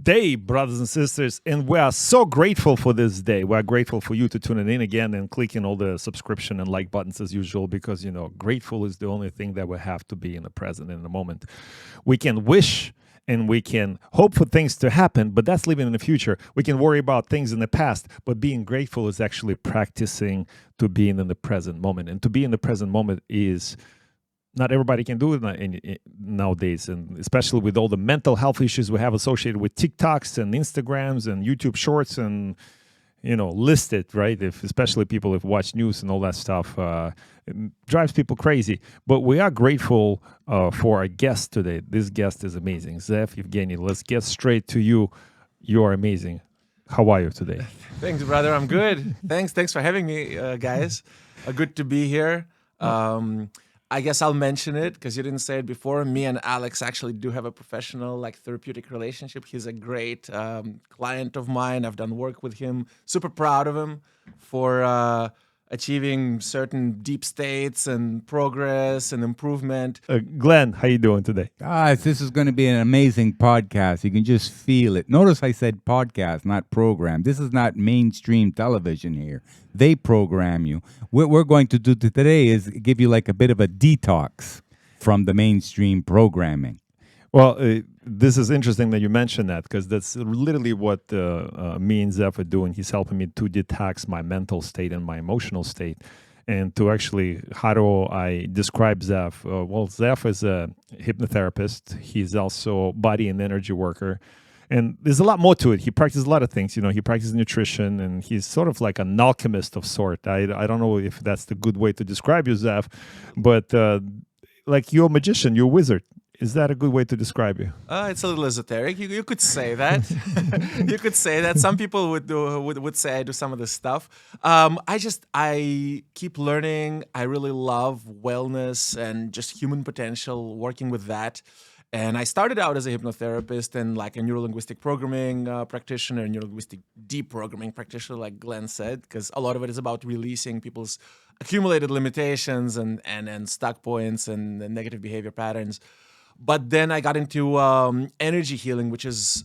day, brothers and sisters, and we are so grateful for this day. We are grateful for you to tune in again and clicking all the subscription and like buttons as usual, because, grateful is the only thing that we have to be in the present, in the moment. We can wish and we can hope for things to happen, but that's living in the future. We can worry about things in the past, but being grateful is actually practicing to being in the present moment. And to be in the present moment is... not everybody can do it nowadays, and especially with all the mental health issues we have associated with TikToks and Instagrams and YouTube Shorts and, listed, right? Especially people who've watched news and all that stuff, it drives people crazy. But we are grateful for our guest today. This guest is amazing. Ze'ev Evgeni, let's get straight to you. You are amazing. How are you today? Thanks, brother. I'm good. Thanks for having me, guys. Good to be here. I guess I'll mention it because you didn't say it before. Me and Alex actually do have a professional, therapeutic relationship. He's a great client of mine. I've done work with him. Super proud of him for achieving certain deep states and progress and improvement. Glenn, how you doing today? Guys, this is going to be an amazing podcast. You can just feel it. Notice I said podcast, not program. This is not mainstream television here. They program you. What we're going to do today is give you a bit of a detox from the mainstream programming. Well, this is interesting that you mentioned that, because that's literally what me and Ze'ev are doing. He's helping me to detox my mental state and my emotional state. And to actually, how do I describe Ze'ev? Ze'ev is a hypnotherapist. He's also body and energy worker. And there's a lot more to it. He practices a lot of things. He practices nutrition, and he's sort of like an alchemist of sort. I don't know if that's the good way to describe you, Ze'ev, but you're a magician, you're a wizard. Is that a good way to describe you? It's a little esoteric. You could say that. You could say that. Some people would say I do some of this stuff. I keep learning. I really love wellness and just human potential, working with that. And I started out as a hypnotherapist and a neuro-linguistic programming practitioner, neuro-linguistic deprogramming practitioner, like Glenn said, because a lot of it is about releasing people's accumulated limitations and stuck points and negative behavior patterns. But then I got into energy healing, which is,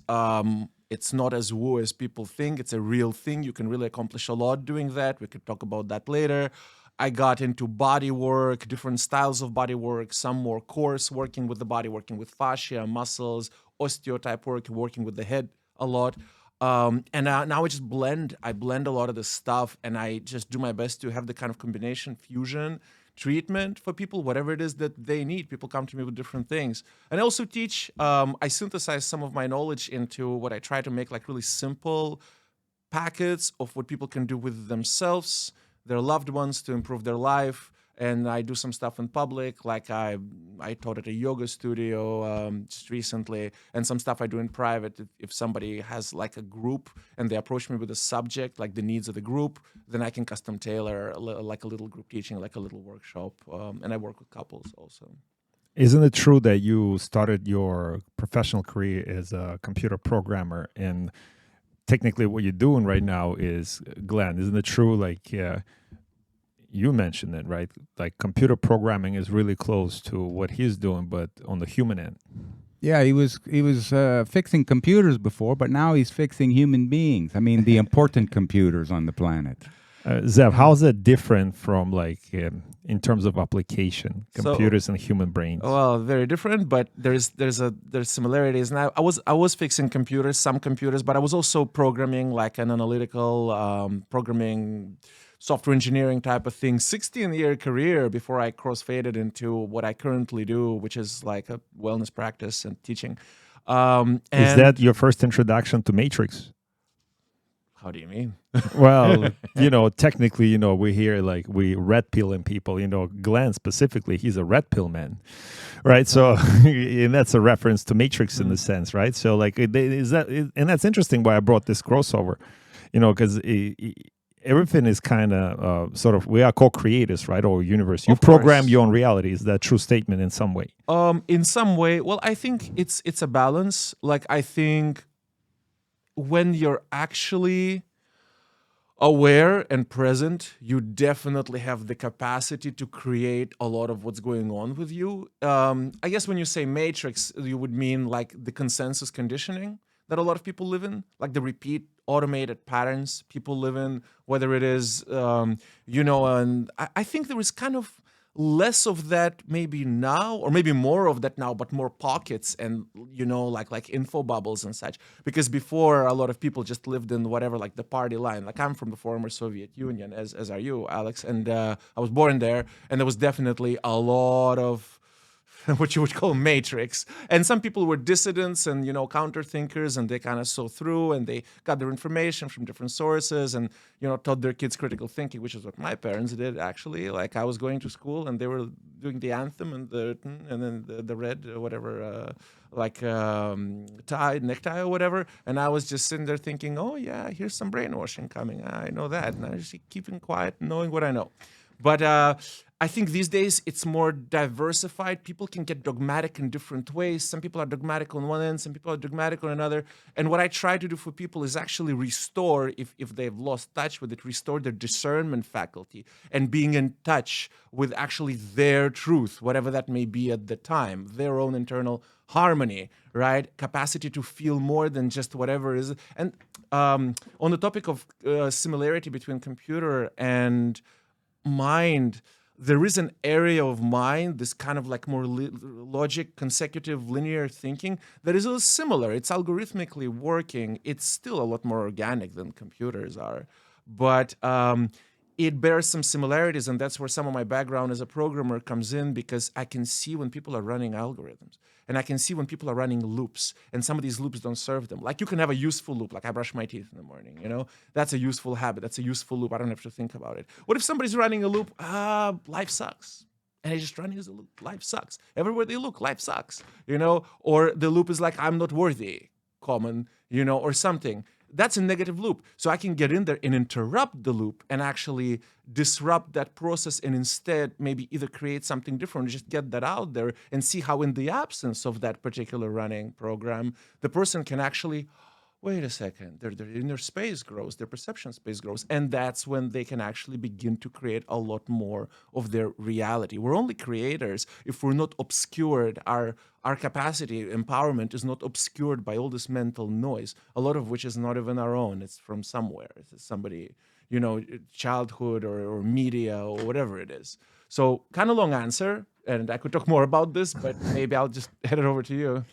it's not as woo as people think. It's a real thing. You can really accomplish a lot doing that. We could talk about that later. I got into body work, different styles of body work, some more coarse, working with the body, working with fascia, muscles, osteotype work, working with the head a lot. And now I just blend. I blend a lot of this stuff, and I just do my best to have the kind of combination, fusion, treatment for people, whatever it is that they need. People come to me with different things. And I also teach, I synthesize some of my knowledge into what I try to make really simple packets of what people can do with themselves, their loved ones, to improve their life. And I do some stuff in public, I taught at a yoga studio just recently, and some stuff I do in private. If somebody has a group and they approach me with a subject, the needs of the group, then I can custom tailor a little group teaching, a little workshop. And I work with couples also. Isn't it true that you started your professional career as a computer programmer, and technically what you're doing right now is, Glenn, isn't it true, you mentioned it, right? Computer programming is really close to what he's doing, but on the human end. Yeah, he was fixing computers before, but now he's fixing human beings. I mean, the important computers on the planet. Ze'ev, how is that different from in terms of application, computers and human brains? Well, very different, but there's similarities. Now, I was fixing some computers, but I was also programming, an analytical programming, software engineering type of thing. 16-year career before I crossfaded into what I currently do, which is a wellness practice and teaching. Is that your first introduction to Matrix? How do you mean? Well, technically, we hear we red pilling people. Glenn specifically, he's a red pill man, right? So, and that's a reference to Matrix in the sense, right? So, is that, and that's interesting why I brought this crossover, because everything is kind of sort of, we are co-creators, right? Or universe. You program your own reality. Is that a true statement in some way? In some way. Well, I think it's a balance. I think when you're actually aware and present, you definitely have the capacity to create a lot of what's going on with you. I guess when you say matrix, you would mean the consensus conditioning that a lot of people live in, like the repeat automated patterns people live in, whether it is, and I think there is kind of less of that maybe now, or maybe more of that now, but more pockets and like info bubbles and such. Because before, a lot of people just lived in whatever, like the party line. Like I'm from the former Soviet Union, as are you, Alex, and I was born there, and there was definitely a lot of what you would call matrix. And some people were dissidents and, counter thinkers, and they kind of saw through and they got their information from different sources and, taught their kids critical thinking, which is what my parents did, actually. Like I was going to school and they were doing the anthem and then the red, whatever, necktie or whatever. And I was just sitting there thinking, oh yeah, here's some brainwashing coming. I know that. And I just keeping quiet, knowing what I know. But I think these days it's more diversified. People can get dogmatic in different ways. Some people are dogmatic on one end, some people are dogmatic on another. And what I try to do for people is actually restore, if they've lost touch with it, restore their discernment faculty and being in touch with actually their truth, whatever that may be at the time, their own internal harmony, right? Capacity to feel more than just whatever is. And on the topic of similarity between computer and mind, there is an area of mind, this kind of like more logic, consecutive, linear thinking that is a little similar. It's algorithmically working. It's still a lot more organic than computers are, but it bears some similarities, and that's where some of my background as a programmer comes in, because I can see when people are running algorithms, and I can see when people are running loops, and some of these loops don't serve them. Like you can have a useful loop, like I brush my teeth in the morning, that's a useful habit, that's a useful loop, I don't have to think about it. What if somebody's running a loop, life sucks, and they're just running as a loop, life sucks. Everywhere they look, life sucks, or the loop is like, I'm not worthy, common, or something. That's a negative loop. So I can get in there and interrupt the loop and actually disrupt that process, and instead maybe either create something different, just get that out there and see how in the absence of that particular running program, the person can actually, wait a second, their inner space grows, their perception space grows, and that's when they can actually begin to create a lot more of their reality. We're only creators if we're not obscured. Our capacity, empowerment is not obscured by all this mental noise, a lot of which is not even our own. It's from somewhere. It's somebody, childhood or media or whatever it is. So kind of long answer, and I could talk more about this, but maybe I'll just head it over to you.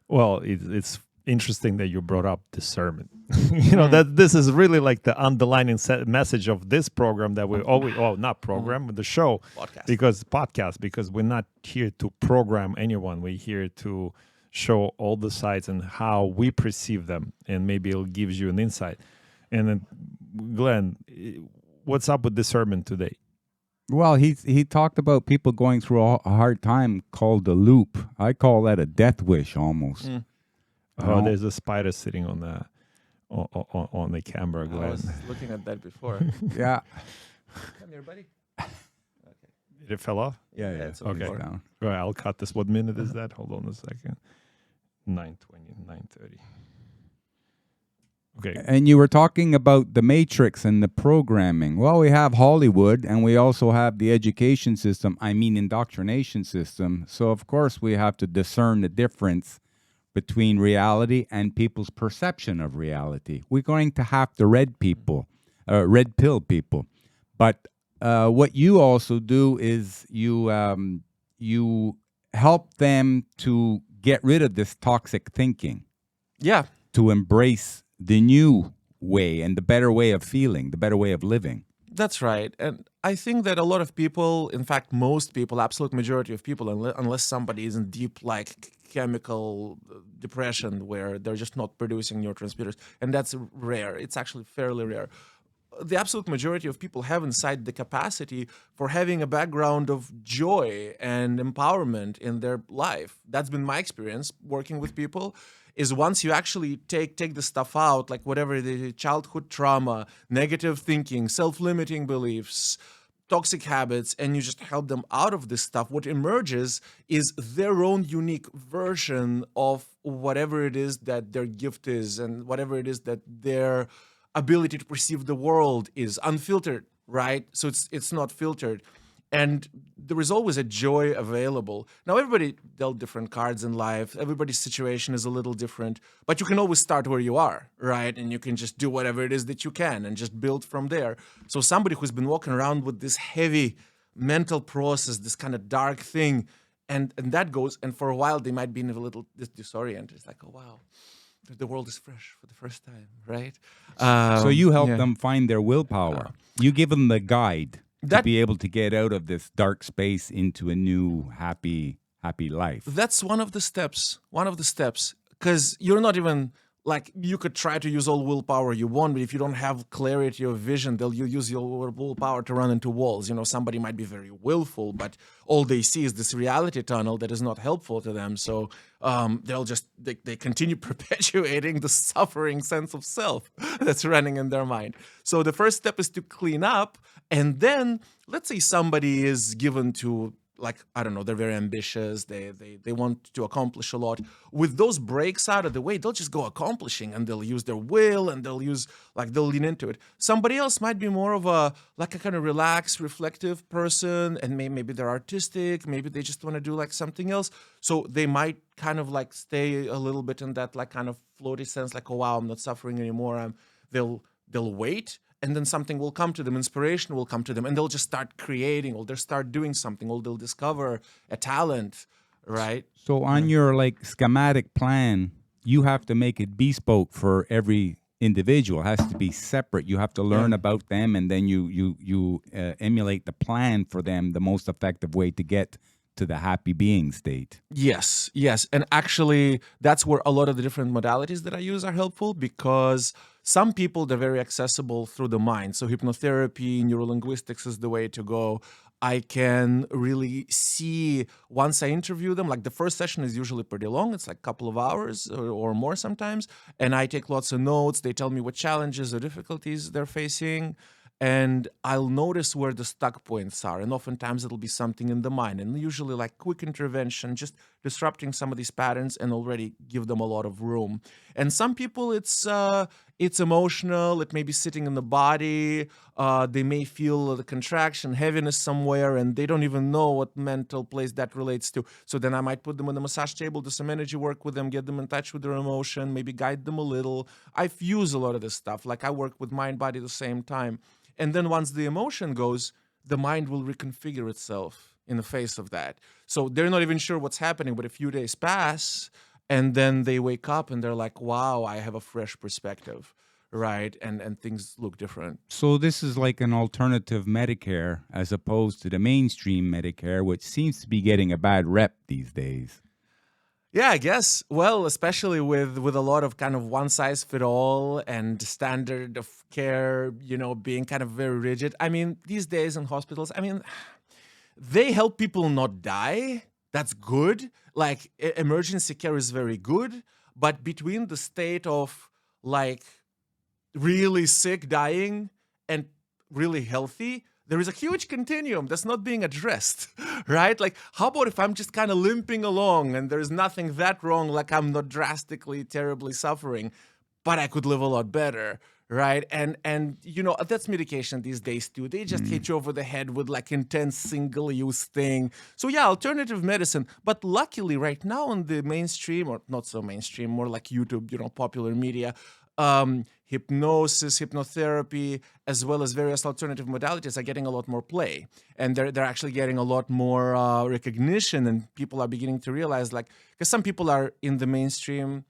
Well, it's interesting that you brought up discernment. That this is really like the underlining message of this program that we always, not program, the show, podcast, because we're not here to program anyone. We're here to show all the sides and how we perceive them, and maybe it gives you an insight. And then, Glenn, what's up with discernment today? Well, he talked about people going through a hard time called the loop. I call that a death wish almost. Mm. There's a spider sitting on the camera, Glenn. I was looking at that before. Yeah. Come here, buddy. Okay. Did it fell off? Yeah. it's Okay. Down. All right, I'll cut this. What minute is that? Hold on a second. 9:20, 9:30. Okay. And you were talking about the matrix and the programming. Well, we have Hollywood, and we also have the education system, indoctrination system. So, of course, we have to discern the difference between reality and people's perception of reality. We're going to have the red pill people. But what you also do is you help them to get rid of this toxic thinking. Yeah. To embrace the new way and the better way of feeling, the better way of living. That's right. And I think that a lot of people, in fact, most people, absolute majority of people, unless somebody is in deep, like, chemical depression where they're just not producing neurotransmitters, and that's rare. It's actually fairly rare. The absolute majority of people have inside the capacity for having a background of joy and empowerment in their life. That's been my experience working with people, is once you actually take the stuff out, like whatever the childhood trauma, negative thinking, self-limiting beliefs, toxic habits, and you just help them out of this stuff, what emerges is their own unique version of whatever it is that their gift is and whatever it is that their ability to perceive the world is, unfiltered, right? So it's not filtered. And there is always a joy available. Now, everybody dealt different cards in life. Everybody's situation is a little different, but you can always start where you are, right? And you can just do whatever it is that you can and just build from there. So somebody who's been walking around with this heavy mental process, this kind of dark thing, and that goes, and for a while they might be a little disoriented. It's like, oh, wow, the world is fresh for the first time, right? So you help Yeah. them find their willpower. You give them the guide to That- be able to get out of this dark space into a new happy life. That's one of the steps. Because you're not even like, you could try to use all willpower you want, but if you don't have clarity of vision, you use your willpower to run into walls. Somebody might be very willful, but all they see is this reality tunnel that is not helpful to them. So they continue perpetuating the suffering sense of self that's running in their mind. So the first step is to clean up. And then let's say somebody is given to, like, I don't know, they're very ambitious. They want to accomplish a lot. With those breaks out of the way, they'll just go accomplishing, and they'll use their will, and they'll lean into it. Somebody else might be more of a kind of relaxed, reflective person, and maybe they're artistic. Maybe they just want to do like something else. So they might kind of like stay a little bit in that like kind of floaty sense, like, oh wow, I'm not suffering anymore. They'll wait. And then something will come to them, inspiration will come to them, and they'll just start creating, or they'll start doing something, or they'll discover a talent, right? So on your like schematic plan, you have to make it bespoke for every individual. It has to be separate. You have to learn about them, and then you emulate the plan for them, the most effective way to get to the happy being state. Yes. And actually, that's where a lot of the different modalities that I use are helpful, because some people, they're very accessible through the mind. So hypnotherapy, neurolinguistics is the way to go. I can really see once I interview them, like the first session is usually pretty long. It's like a couple of hours or more sometimes. And I take lots of notes. They tell me what challenges or difficulties they're facing. And I'll notice where the stuck points are. And oftentimes it'll be something in the mind. And usually like quick intervention, just disrupting some of these patterns and already give them a lot of room. And some people, it's emotional. It may be sitting in the body. They may feel the contraction, heaviness somewhere, and they don't even know what mental place that relates to. So then I might put them on the massage table, do some energy work with them, get them in touch with their emotion, maybe guide them a little. I fuse a lot of this stuff. Like I work with mind, body at the same time. And then once the emotion goes, the mind will reconfigure itself in the face of that. So they're not even sure what's happening, but a few days pass, and then they wake up and they're like, wow, I have a fresh perspective, right? And things look different. So this is like an alternative Medicare as opposed to the mainstream Medicare, which seems to be getting a bad rep these days. Yeah, I guess. Well, especially with a lot of kind of one size fit all and standard of care, being kind of very rigid. I mean, these days in hospitals, they help people not die. That's good. Like emergency care is very good. But between the state of like really sick, dying, and really healthy, there is a huge continuum that's not being addressed, right? Like, how about if I'm just kind of limping along and there's nothing that wrong, like I'm not drastically, terribly suffering, but I could live a lot better, right? And that's medication these days too. They just hit you over the head with like intense single-use thing. So yeah, alternative medicine. But luckily right now in the mainstream, or not so mainstream, more like YouTube, popular media, hypnosis, hypnotherapy, as well as various alternative modalities are getting a lot more play. And they're actually getting a lot more recognition, and people are beginning to realize, like, because some people are in the mainstream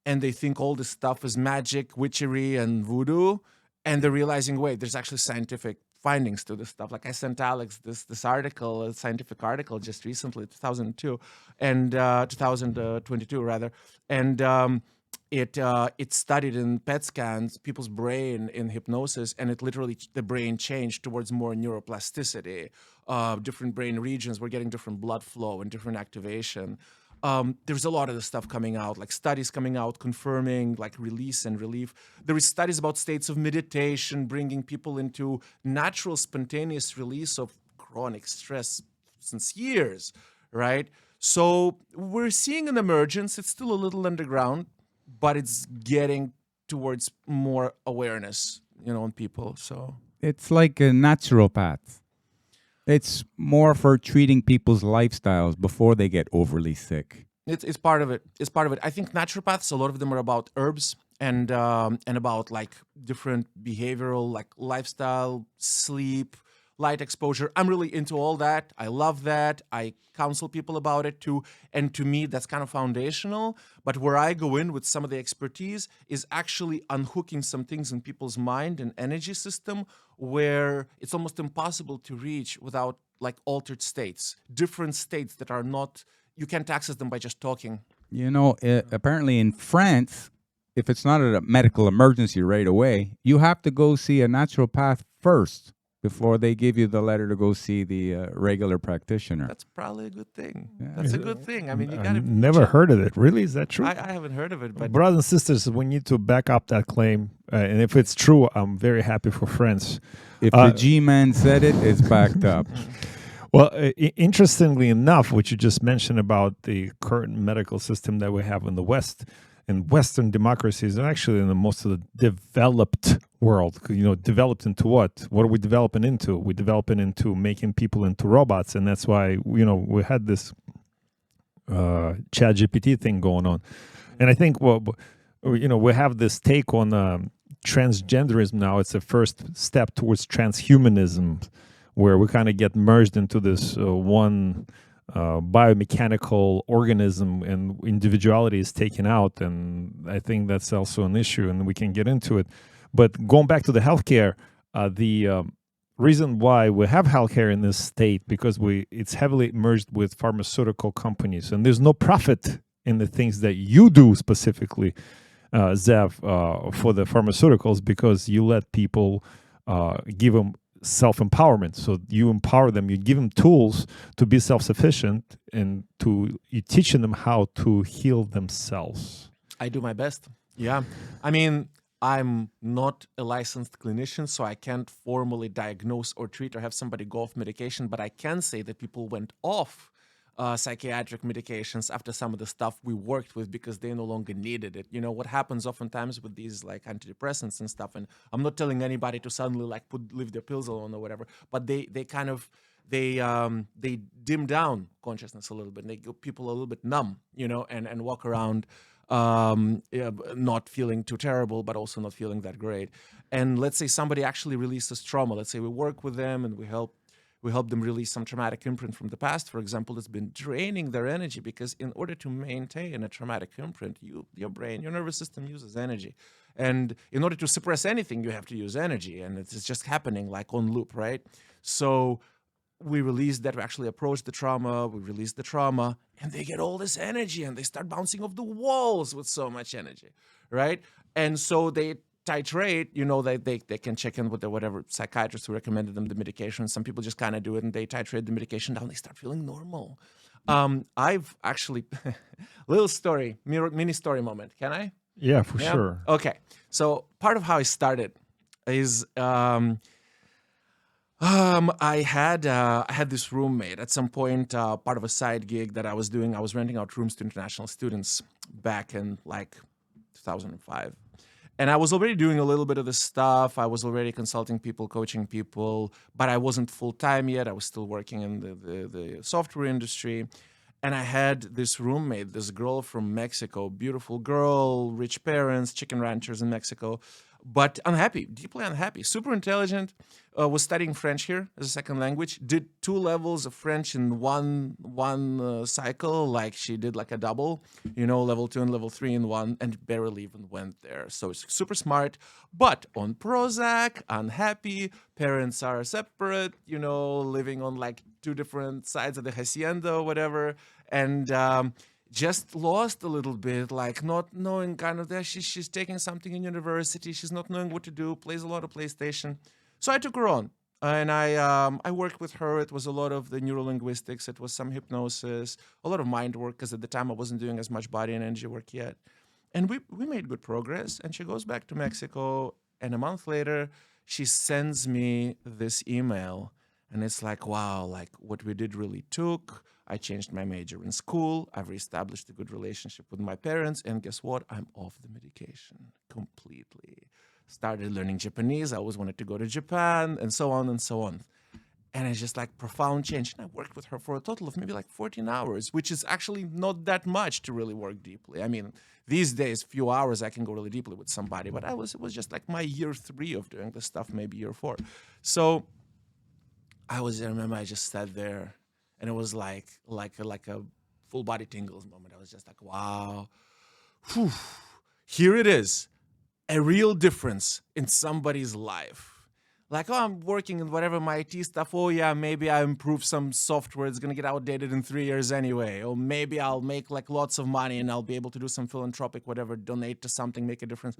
and they think all this stuff is magic, witchery, and voodoo, and they're realizing, wait, there's actually scientific findings to this stuff. Like I sent Alex this article, a scientific article just recently, 2002, and 2022 rather, and it studied in PET scans people's brain in hypnosis, and it literally, the brain changed towards more neuroplasticity. Different brain regions were getting different blood flow and different activation. There's a lot of this stuff coming out, like studies coming out confirming like release and relief. There is studies about states of meditation, bringing people into natural, spontaneous release of chronic stress since years, right? So we're seeing an emergence. It's still a little underground, but it's getting towards more awareness, on people. So It's like a naturopath. It's more for treating people's lifestyles before they get overly sick. It's part of it. It's part of it. I think naturopaths, a lot of them are about herbs and about like different behavioral, like lifestyle, sleep, light exposure. I'm really into all that. I love that. I counsel people about it too. And to me, that's kind of foundational. But where I go in with some of the expertise is actually unhooking some things in people's mind and energy system where it's almost impossible to reach without like altered states, different states that are not, you can't access them by just talking. You know, apparently in France, if it's not a medical emergency right away, you have to go see a naturopath first before they give you the letter to go see the regular practitioner. That's probably a good thing. That's a good thing. I mean, you I gotta never heard of it. Really? Is that true? I haven't heard of it, but Brothers and sisters, we need to back up that claim. And if it's true, I'm very happy for France. If the G-man said it, it's backed up. Well, interestingly enough, what you just mentioned about the current medical system that we have in the West, in Western democracies, and actually in the most of the developed world, developed into what? What are we developing into? We're developing into making people into robots, and that's why we had this Chat GPT thing going on, and I think we have this take on transgenderism now. It's the first step towards transhumanism, where we kind of get merged into this one biomechanical organism and individuality is taken out. And I think that's also an issue, and we can get into it. But going back to the healthcare, the reason why we have healthcare in this state, because it's heavily merged with pharmaceutical companies, and there's no profit in the things that you do specifically, Ze'ev, for the pharmaceuticals, because you let people give them self-empowerment. So you empower them, you give them tools to be self-sufficient, and you teaching them how to heal themselves. I do my best. Yeah. I mean, I'm not a licensed clinician, so I can't formally diagnose or treat or have somebody go off medication, but I can say that people went off psychiatric medications after some of the stuff we worked with because they no longer needed it. What happens oftentimes with these like antidepressants and stuff, and I'm not telling anybody to suddenly like leave their pills alone or whatever, but they kind of they dim down consciousness a little bit, and they give people a little bit numb, and walk around not feeling too terrible, but also not feeling that great. And let's say somebody actually releases trauma. Let's say we work with them and we help them release some traumatic imprint from the past, for example, that's been draining their energy, because in order to maintain a traumatic imprint, your brain, your nervous system uses energy. And in order to suppress anything, you have to use energy, and it's just happening like on loop, right? So we release that, we actually approach the trauma, we release the trauma, and they get all this energy, and they start bouncing off the walls with so much energy, right? And so they titrate, they can check in with whatever psychiatrist who recommended them the medication. Some people just kind of do it, and they titrate the medication down. They start feeling normal. I've actually, little story, mini story moment. Can I? Yeah, for sure. Okay. So part of how I started is I had this roommate at some point, part of a side gig that I was doing. I was renting out rooms to international students back in like 2005. And I was already doing a little bit of this stuff. I was already consulting people, coaching people, but I wasn't full-time yet. I was still working in the software industry. And I had this roommate, this girl from Mexico, beautiful girl, rich parents, chicken ranchers in Mexico, but unhappy, deeply unhappy, super intelligent, was studying French here as a second language, did 2 levels of French in one cycle, like she did like a double, level 2 and level 3 in one, and barely even went there. So it's super smart, but on Prozac, unhappy, parents are separate, living on like 2 different sides of the hacienda or whatever, and just lost a little bit, like not knowing kind of that she's taking something in university, she's not knowing what to do, plays a lot of PlayStation. So I took her on, and I worked with her. It was a lot of the neurolinguistics, it was some hypnosis, a lot of mind work, because at the time I wasn't doing as much body and energy work yet. And we made good progress, and she goes back to Mexico, and a month later, she sends me this email, and it's like, wow, like what we did really took. I changed my major in school. I've reestablished a good relationship with my parents. And guess what? I'm off the medication completely. Started learning Japanese. I always wanted to go to Japan, and so on and so on. And it's just like profound change. And I worked with her for a total of maybe like 14 hours, which is actually not that much to really work deeply. I mean, these days, few hours I can go really deeply with somebody, but it was just like my year 3 of doing this stuff, maybe year 4. So I remember I just sat there, and it was like a full body tingles moment. I was just like, wow, whew, here it is, a real difference in somebody's life. Like, oh, I'm working in whatever my IT stuff. Oh yeah, maybe I improve some software. It's gonna get outdated in 3 years anyway. Or maybe I'll make like lots of money and I'll be able to do some philanthropic, whatever, donate to something, make a difference.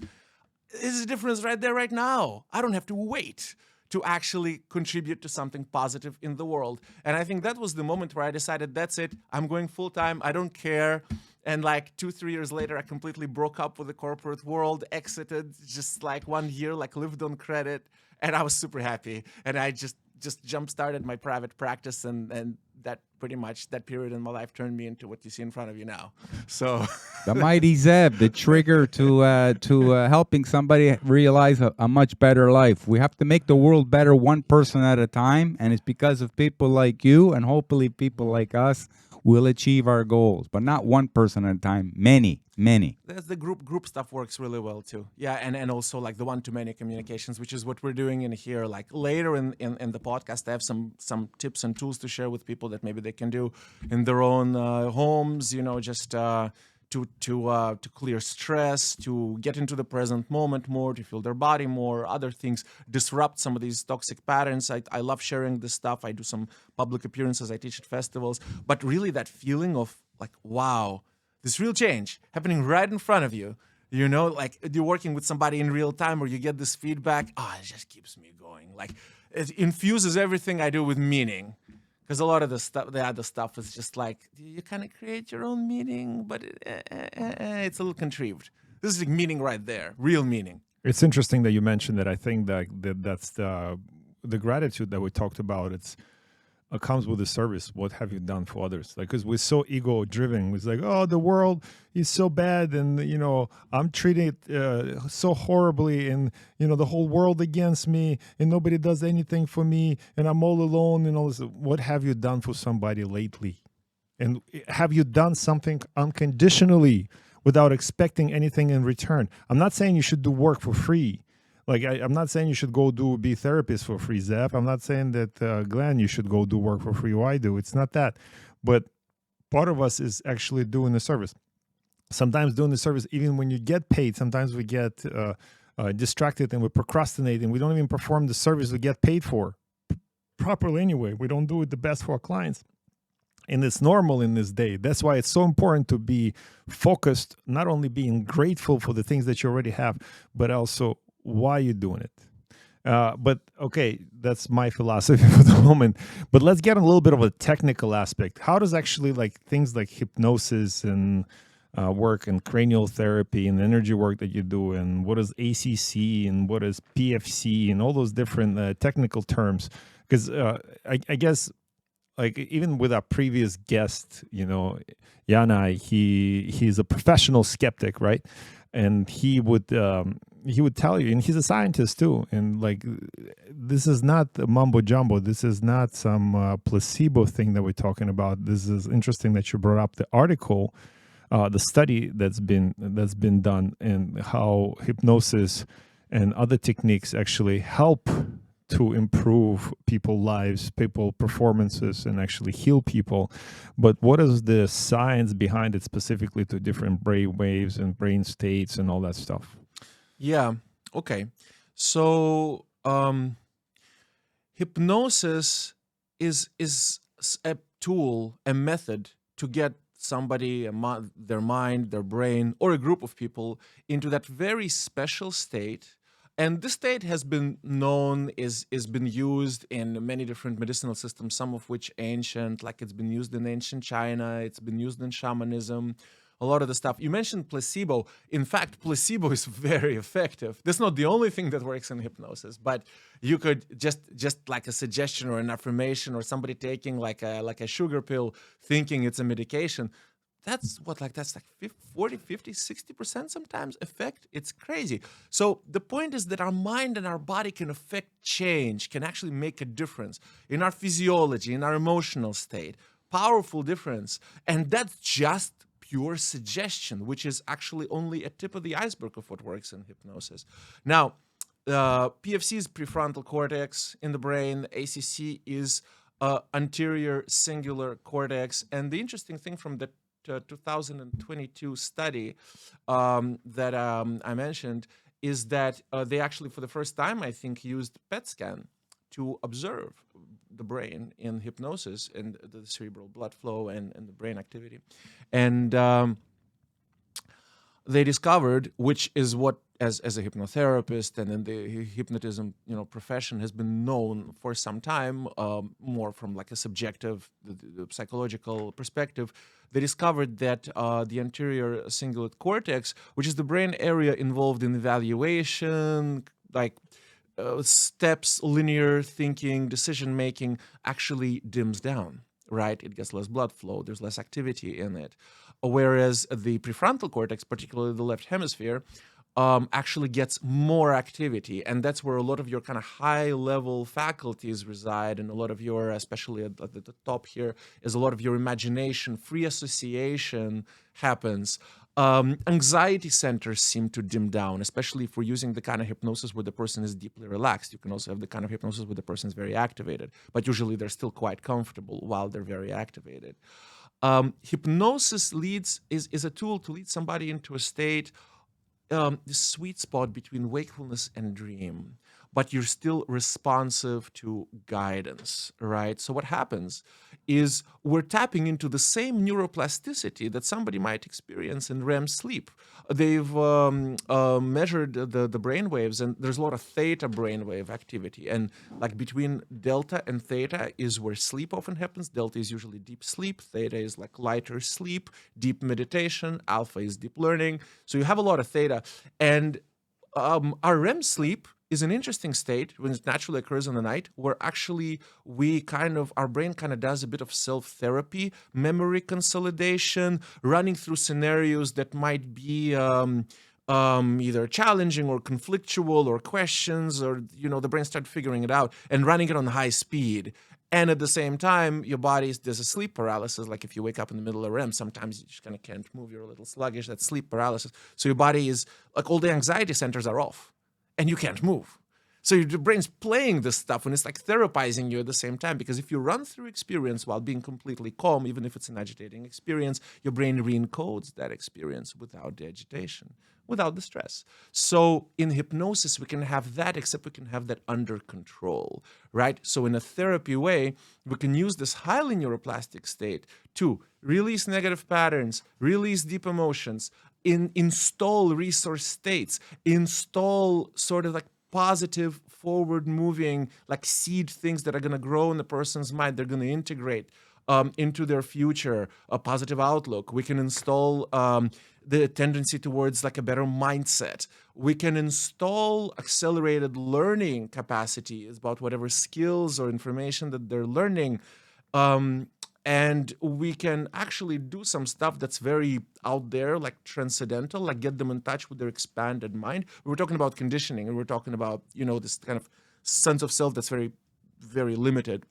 There's a difference right there, right now. I don't have to wait to actually contribute to something positive in the world. And I think that was the moment where I decided, that's it. I'm going full time. I don't care. And like 2-3 years later, I completely broke up with the corporate world, exited just like 1 year, like lived on credit. And I was super happy. And I just jump-started my private practice. And that pretty much, that period in my life turned me into what you see in front of you now. So The mighty Ze'ev, the trigger to helping somebody realize a much better life. We have to make the world better one person at a time, and it's because of people like you, and hopefully people like us will achieve our goals. But not one person at a time, many. that's the group stuff works really well too. Yeah, and also like the one-to-many communications, which is what we're doing in here. Like later in the podcast, I have some tips and tools to share with people that maybe they can do in their own homes. You know, just to clear stress, to get into the present moment more, to feel their body more, other things, disrupt some of these toxic patterns. I love sharing this stuff. I do some public appearances. I teach at festivals. But really that feeling of like, wow, this real change happening right in front of you, you know, like you're working with somebody in real time or you get this feedback, it just keeps me going. Like it infuses everything I do with meaning. Because a lot of the other stuff is just like, you kind of create your own meaning, but it's a little contrived. This is like meaning right there, real meaning. It's interesting that you mentioned that. I think that's the gratitude that we talked about. It comes with the service. What have you done for others? Like, because we're so ego driven. It's like, oh, the world is so bad, and I'm treated so horribly, and the whole world against me, and nobody does anything for me, and I'm all alone, and all this. What have you done for somebody lately? And have you done something unconditionally without expecting anything in return? I'm not saying you should do work for free. Like, I'm not saying you should go be therapist for free, Ze'ev. I'm not saying that, Glenn, you should go do work for free. Why do? It's not that. But part of us is actually doing the service. Sometimes doing the service, even when you get paid, sometimes we get distracted and we procrastinate and we don't even perform the service we get paid for properly anyway. We don't do it the best for our clients. And it's normal in this day. That's why it's so important to be focused, not only being grateful for the things that you already have, but also why you're doing it. But okay, that's my philosophy for the moment. But let's get a little bit of a technical aspect. How does actually like things like hypnosis and work and cranial therapy and energy work that you do, and what is ACC and what is PFC and all those different technical terms? Because I guess like even with our previous guest, Yanai, he's a professional skeptic, right? And he would tell you, and he's a scientist too, and like this is not mumbo jumbo. This is not some placebo thing that we're talking about. This is interesting that you brought up the article, the study that's been done, and how hypnosis and other techniques actually help to improve people's lives, people performances, and actually heal people. But what is the science behind it specifically to different brain waves and brain states and all that stuff? Yeah. Okay. So hypnosis is a tool, a method to get somebody, their mind, their brain, or a group of people into that very special state. And this state has been known, is been used in many different medicinal systems, some of which ancient, like it's been used in ancient China, it's been used in shamanism, a lot of the stuff. You mentioned placebo. In fact, placebo is very effective. That's not the only thing that works in hypnosis, but you could just like a suggestion or an affirmation, or somebody taking like a sugar pill thinking it's a medication. that's what, like, that's like 40, 50, 60% sometimes effect. It's crazy. So the point is that our mind and our body can affect change, can actually make a difference in our physiology, in our emotional state. Powerful difference. And that's just pure suggestion, which is actually only a tip of the iceberg of what works in hypnosis. Now, PFC is prefrontal cortex in the brain. ACC is anterior singular cortex. And the interesting thing from the 2022 study that I mentioned is that they actually, for the first time, I think, used PET scan to observe the brain in hypnosis and the cerebral blood flow and the brain activity. And they discovered, which is what, as a hypnotherapist and in the hypnotism profession has been known for some time, more from like a subjective, the psychological perspective. They discovered that the anterior cingulate cortex, which is the brain area involved in evaluation, like steps, linear thinking, decision making, actually dims down, right? It gets less blood flow, there's less activity in it. Whereas the prefrontal cortex, particularly the left hemisphere, actually gets more activity. And that's where a lot of your kind of high level faculties reside. And a lot of your, especially at the top here, is a lot of your imagination, free association happens. Anxiety centers seem to dim down, especially if we're using the kind of hypnosis where the person is deeply relaxed. You can also have the kind of hypnosis where the person is very activated, but usually they're still quite comfortable while they're very activated. Hypnosis is a tool to lead somebody into a state, the sweet spot between wakefulness and dream, but you're still responsive to guidance, right? So what happens is we're tapping into the same neuroplasticity that somebody might experience in REM sleep. They've measured the brain waves, and there's a lot of theta brainwave activity. And like between delta and theta is where sleep often happens. Delta is usually deep sleep. Theta is like lighter sleep, deep meditation. Alpha is deep learning. So you have a lot of theta. And our REM sleep is an interesting state when it naturally occurs in the night, where actually our brain kind of does a bit of self-therapy, memory consolidation, running through scenarios that might be either challenging or conflictual or questions, or, the brain starts figuring it out and running it on high speed. And at the same time, your there's a sleep paralysis. Like if you wake up in the middle of REM, sometimes you just kind of can't move. You're a little sluggish. That's sleep paralysis. So your body is like, all the anxiety centers are off and you can't move. So your brain's playing this stuff and it's like therapizing you at the same time, because if you run through experience while being completely calm, even if it's an agitating experience, your brain re-encodes that experience without the agitation, without the stress. So in hypnosis, we can have that, except we can have that under control, right? So in a therapy way, we can use this highly neuroplastic state to release negative patterns, release deep emotions, install resource states, install sort of like positive, forward-moving, like seed things that are going to grow in the person's mind. They're going to integrate into their future, a positive outlook. We can install the tendency towards like a better mindset. We can install accelerated learning capacity about whatever skills or information that they're learning. And we can actually do some stuff that's very out there, like transcendental, like get them in touch with their expanded mind. We were talking about conditioning, and we're talking about, this kind of sense of self that's very, very limited.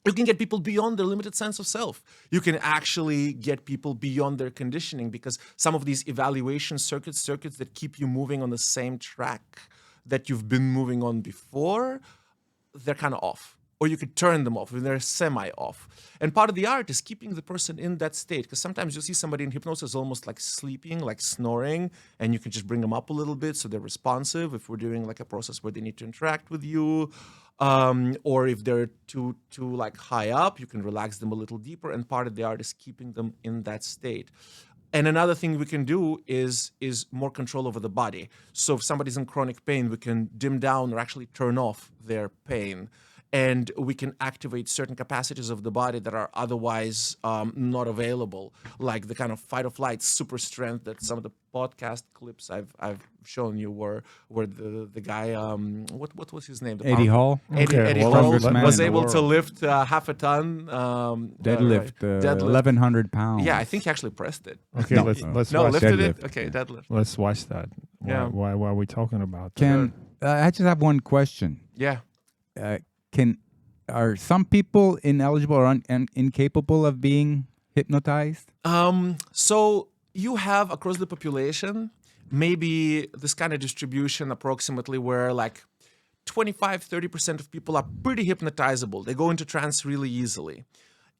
You can get people beyond their limited sense of self. You can actually get people beyond their conditioning, because some of these evaluation circuits that keep you moving on the same track that you've been moving on before, they're kind of off. Or you could turn them off when they're semi-off. And part of the art is keeping the person in that state. Because sometimes you'll see somebody in hypnosis almost like sleeping, like snoring, and you can just bring them up a little bit so they're responsive if we're doing like a process where they need to interact with you. Or if they're too like high up, you can relax them a little deeper. And part of the art is keeping them in that state. And another thing we can do is more control over the body. So if somebody's in chronic pain, we can dim down or actually turn off their pain. and we can activate certain capacities of the body that are otherwise not available, like the kind of fight or flight super strength that some of the podcast clips I've shown you were where the guy what was his name? The Eddie Hall, Eddie well, Hall strongest man was in the able to world. lift half a ton deadlift, deadlift. 1,100 pounds. Yeah, I think he actually pressed it. Okay, No, let's No, watch lifted deadlift, it. Okay, yeah. deadlift. Let's watch that. Yeah. Why are we talking about that? Can I just have one question? Yeah. Are some people ineligible or incapable of being hypnotized? So you have across the population maybe this kind of distribution approximately where like 25-30% of people are pretty hypnotizable. They go into trance really easily.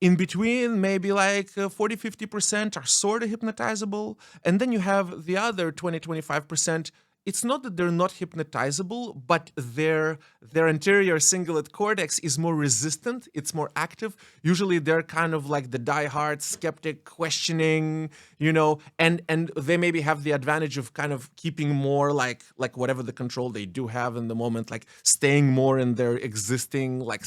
In between, maybe like 40-50% are sort of hypnotizable. And then you have the other 20-25%. It's not that they're not hypnotizable, but their anterior cingulate cortex is more resistant. It's more active. Usually they're kind of like the diehard skeptic, questioning, and they maybe have the advantage of kind of keeping more like whatever the control they do have in the moment, like staying more in their existing like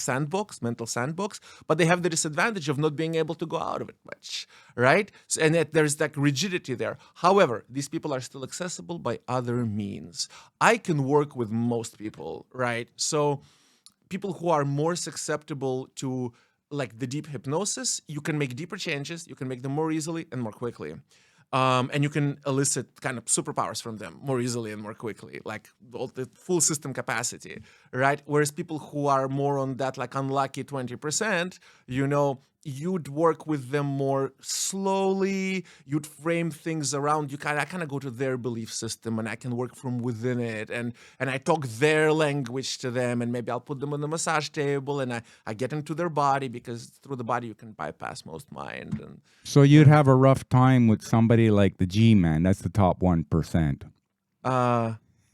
mental sandbox, but they have the disadvantage of not being able to go out of it much, right? And there's like rigidity there. However, these people are still accessible by other means. I can work with most people, right? So people who are more susceptible to like the deep hypnosis, you can make deeper changes, you can make them more easily and more quickly. And you can elicit kind of superpowers from them more easily and more quickly, like all the full system capacity, right? Whereas people who are more on that like unlucky 20%, you'd work with them more slowly. You'd frame things around. I kind of go to their belief system, and I can work from within it, and I talk their language to them, and maybe I'll put them on the massage table, and I get into their body because through the body you can bypass most mind. And So you'd have a rough time with somebody like the G-Man. That's the top 1%.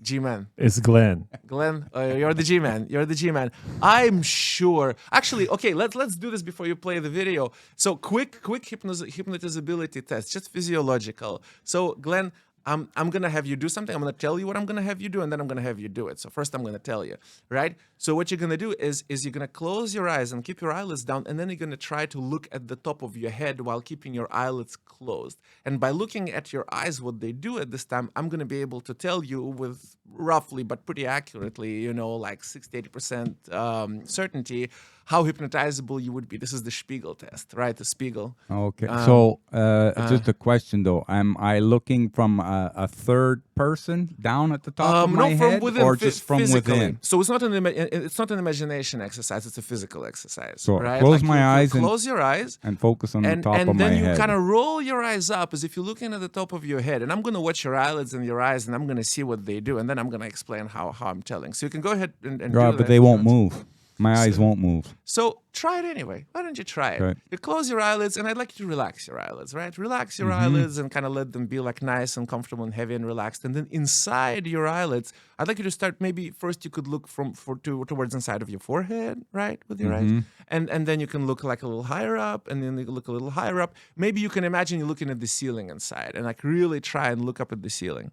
G-Man. It's Glenn. Glenn, you're the G-Man. You're the G-Man. I'm sure. Actually, okay, let's do this before you play the video. So quick hypnotizability test, just physiological. So Glenn, I'm gonna have you do something. I'm gonna tell you what I'm gonna have you do, and then I'm gonna have you do it. So first I'm gonna tell you, right? So what you're gonna do is you're gonna close your eyes and keep your eyelids down, and then you're gonna try to look at the top of your head while keeping your eyelids closed. And by looking at your eyes, what they do at this time, I'm gonna be able to tell you with roughly but pretty accurately, like 60-80% certainty, how hypnotizable you would be. This is the Spiegel test, right? The Spiegel. Okay. So just a question though. Am I looking from a third person down at the top of my from head, within, or just from physically. within? So it's not an imagination exercise. It's a physical exercise. So right? close Like my you eyes and- close your eyes And focus on the top of and my then you head. kind of roll your eyes up as if you're looking at the top of your head. And I'm going to watch your eyelids and your eyes, and I'm going to see what they do, and then I'm going to explain how I'm telling. So you can go ahead and do Right, that but they if you won't want. move. My eyes won't move. So try it anyway. Why don't you try it? Right. You close your eyelids, and I'd like you to relax your eyelids, right? Relax your eyelids and kind of let them be like nice and comfortable and heavy and relaxed. And then inside your eyelids, I'd like you to start. Maybe first you could look towards inside of your forehead, right, with your eyes, and then you can look like a little higher up, and then you look a little higher up. Maybe you can imagine you're looking at the ceiling inside, and like really try and look up at the ceiling.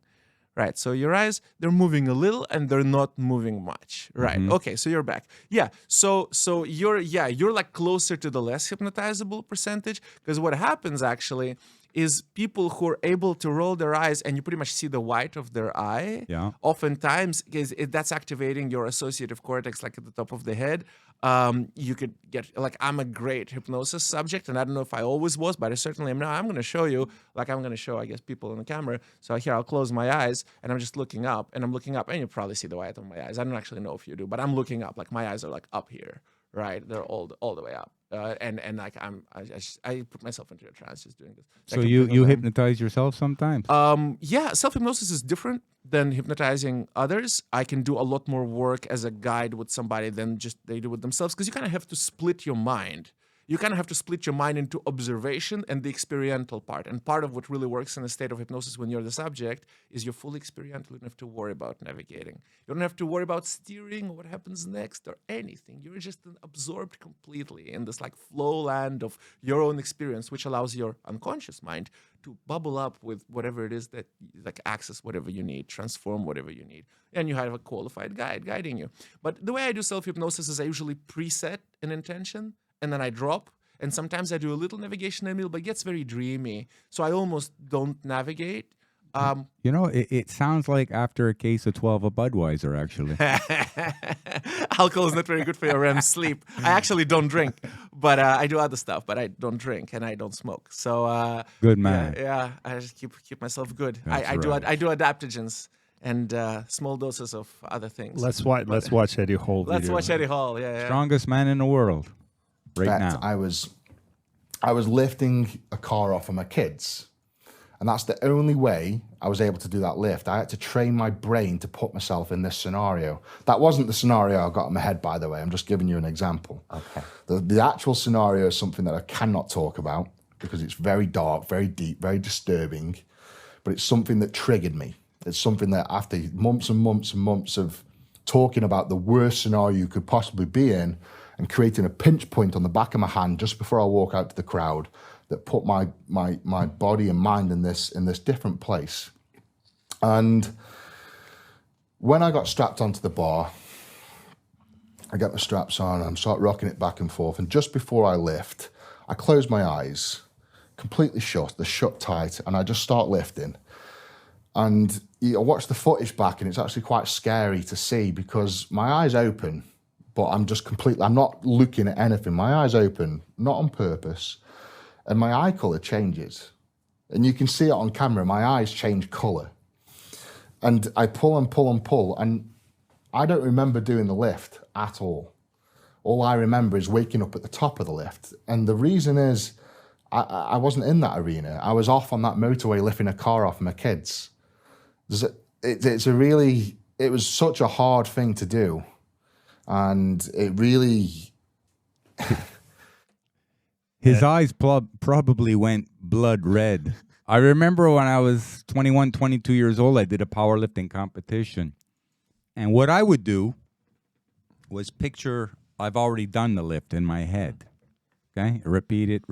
Right, so your eyes, they're moving a little and they're not moving much. Right, okay, so you're back. Yeah, so you're like closer to the less hypnotizable percentage, because what happens actually is people who are able to roll their eyes and you pretty much see the white of their eye, Yeah. oftentimes that's activating your associative cortex like at the top of the head. You could get, like, I'm a great hypnosis subject, and I don't know if I always was, but I certainly am now. I'm going to show you, like I'm going to show, I guess, people on the camera. So here, I'll close my eyes, and I'm just looking up, and you probably see the white of my eyes. I don't actually know if you do, but I'm looking up, like my eyes are like up here, right? They're all the way up. And like I put myself into a trance just doing this. So you hypnotize yourself sometimes? Yeah, self-hypnosis is different than hypnotizing others. I can do a lot more work as a guide with somebody than just they do with themselves, because you kind of have to split your mind. you kind of have to split your mind into observation and the experiential part. And part of what really works in a state of hypnosis when you're the subject is you're fully experiential. You don't have to worry about navigating. You don't have to worry about steering or what happens next or anything. You're just absorbed completely in this like flow land of your own experience, which allows your unconscious mind to bubble up with whatever it is that, like, access whatever you need, transform whatever you need. And you have a qualified guide guiding you. But the way I do self-hypnosis is I usually preset an intention and then I drop. And sometimes I do a little navigation in the middle, but it gets very dreamy. So I almost don't navigate. You know, it sounds like after a case of 12 of Budweiser, actually. Alcohol is not very good for your REM sleep. I actually don't drink, but I do other stuff. But I don't drink and I don't smoke. So Good man. Yeah, I just keep myself good. That's I right. do adaptogens and small doses of other things. Let's watch Eddie Hall. Let's video. watch Eddie Hall. Yeah. Strongest man in the world right fact, now. I was lifting a car off of my kids, and that's the only way I was able to do that lift. I had to train my brain to put myself in this scenario. That wasn't the scenario I got in my head, by the way. I'm just giving you an example. Okay. The actual scenario is something that I cannot talk about because it's very dark, very deep, very disturbing, but it's something that triggered me. It's something that after months and months and months of talking about the worst scenario you could possibly be in and creating a pinch point on the back of my hand just before I walk out to the crowd that put my body and mind in this different place. And when I got strapped onto the bar, I get my straps on and I start rocking it back and forth. And just before I lift, I close my eyes, completely shut, they're shut tight, and I just start lifting. And I watch the footage back and it's actually quite scary to see because my eyes open, but I'm not looking at anything. My eyes open, not on purpose. And my eye color changes. And you can see it on camera, my eyes change color. And I pull and pull and pull, and I don't remember doing the lift at all. All I remember is waking up at the top of the lift. And the reason is I wasn't in that arena. I was off on that motorway lifting a car off my kids. It was such a hard thing to do. And it really... His eyes probably went blood red. I remember when I was 21, 22 years old, I did a powerlifting competition. And what I would do was picture I've already done the lift in my head. Okay? Repeat it.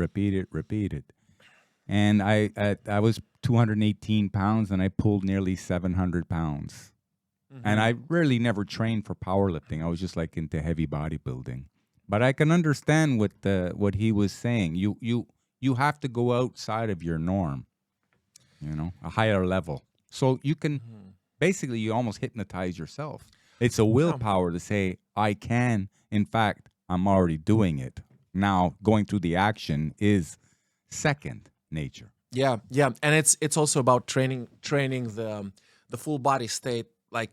And I was 218 pounds and I pulled nearly 700 pounds. Mm-hmm. And I really never trained for powerlifting. I was just like into heavy bodybuilding. But I can understand what he was saying. You have to go outside of your norm, a higher level. So you can basically you almost hypnotize yourself. It's a willpower to say, I can. In fact, I'm already doing it. Now going through the action is second nature. Yeah, and it's also about training the full body state. Like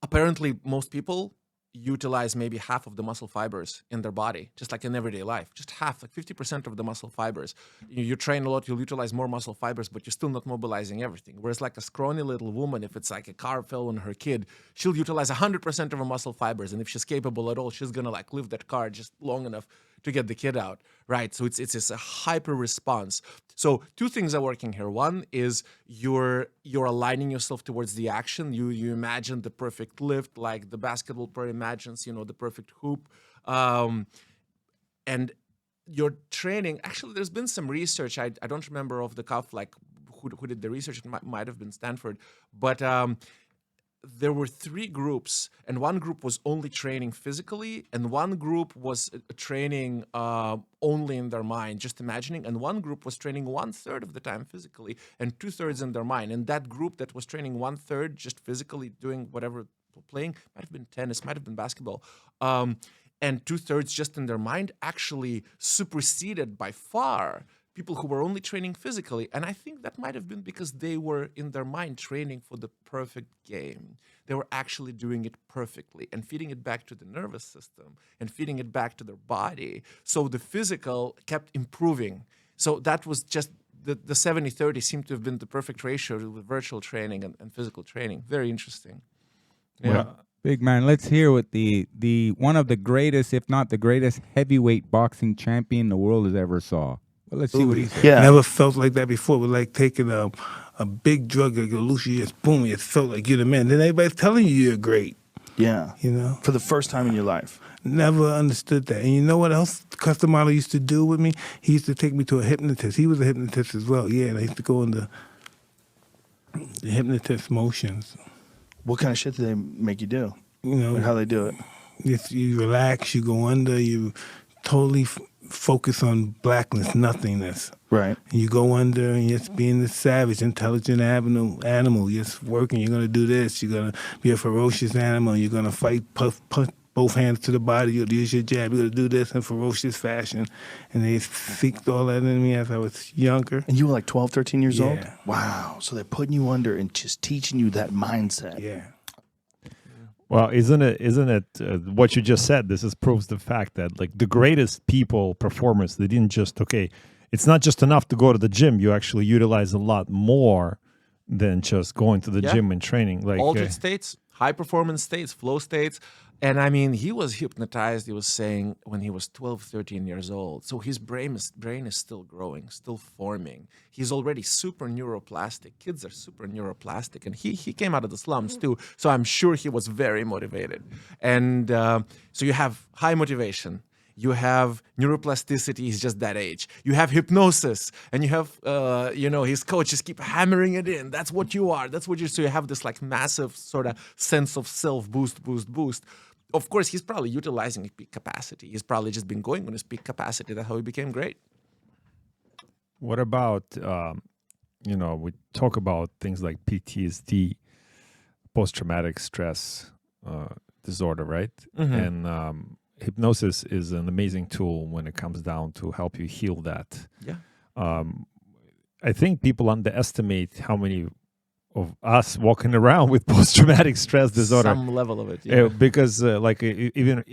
apparently most people utilize maybe half of the muscle fibers in their body, just like in everyday life, just half, like 50% of the muscle fibers. You train a lot, you'll utilize more muscle fibers, but you're still not mobilizing everything. Whereas like a scrawny little woman, if it's like a car fell on her kid, she'll utilize 100% of her muscle fibers. And if she's capable at all, she's gonna like lift that car just long enough to get the kid out, right? So it's a hyper response. So two things are working here. One is you're aligning yourself towards the action. You imagine the perfect lift, like the basketball player imagines, the perfect hoop. And you're training. Actually, there's been some research. I don't remember off the cuff, like who did the research. It might have been Stanford, but there were three groups, and one group was only training physically, and one group was training only in their mind, just imagining, and one group was training 1/3 of the time physically and 2/3 in their mind. And that group that was training 1/3 just physically doing whatever, playing, might have been tennis, might have been basketball, and 2/3 just in their mind, actually superseded by far people who were only training physically. And I think that might have been because they were in their mind training for the perfect game. They were actually doing it perfectly and feeding it back to the nervous system and feeding it back to their body. So the physical kept improving. So that was just the 70-30 seemed to have been the perfect ratio with virtual training and physical training. Very interesting. Yeah. Well, Big man, let's hear what the one of the greatest, if not the greatest, heavyweight boxing champion the world has ever saw. Well, let's see what he said. Yeah. Never felt like that before. It was like taking a big drug like Lucy, just boom, it felt like you're the man. Then everybody's telling you you're great, Yeah. you know. For the first time in your life. Never understood that. And you know what else Custom Model used to do with me? He used to take me to a hypnotist. He was a hypnotist as well. Yeah, and I used to go into the hypnotist motions. What kind of shit do they make you do? You know, How they do it? you relax, you go under, you totally focus on blackness, nothingness. Right. And you go under and just being this savage, intelligent animal, just working. You're going to do this. You're going to be a ferocious animal. You're going to fight, punch both hands to the body. You'll use your jab. You're going to do this in ferocious fashion. And they seeked all that in me as I was younger. And you were like 12, 13 years old? Yeah. Wow. So they're putting you under and just teaching you that mindset. Yeah. Well, isn't it what you just said? This is proves the fact that like the greatest people, performers, they didn't just it's not just enough to go to the gym. You actually utilize a lot more than just going to the Yeah. gym and training. Like Altered states, high performance states, flow states. And I mean, he was hypnotized, he was saying, when he was 12, 13 years old. So his brain is still growing, still forming. He's already super neuroplastic. Kids are super neuroplastic. And he came out of the slums too. So I'm sure he was very motivated. And so you have high motivation. You have neuroplasticity, he's just that age. You have hypnosis, and you have, his coaches keep hammering it in. That's what you are. That's what you're. So you have this like massive sort of sense of self boost. Of course, he's probably utilizing his peak capacity. He's probably just been going on his peak capacity. That's how he became great. what about we talk about things like PTSD, post-traumatic stress disorder, right? And hypnosis is an amazing tool when it comes down to help you heal that. Yeah. I think people underestimate how many of us walking around with post-traumatic stress disorder. Some level of it. Yeah. Because even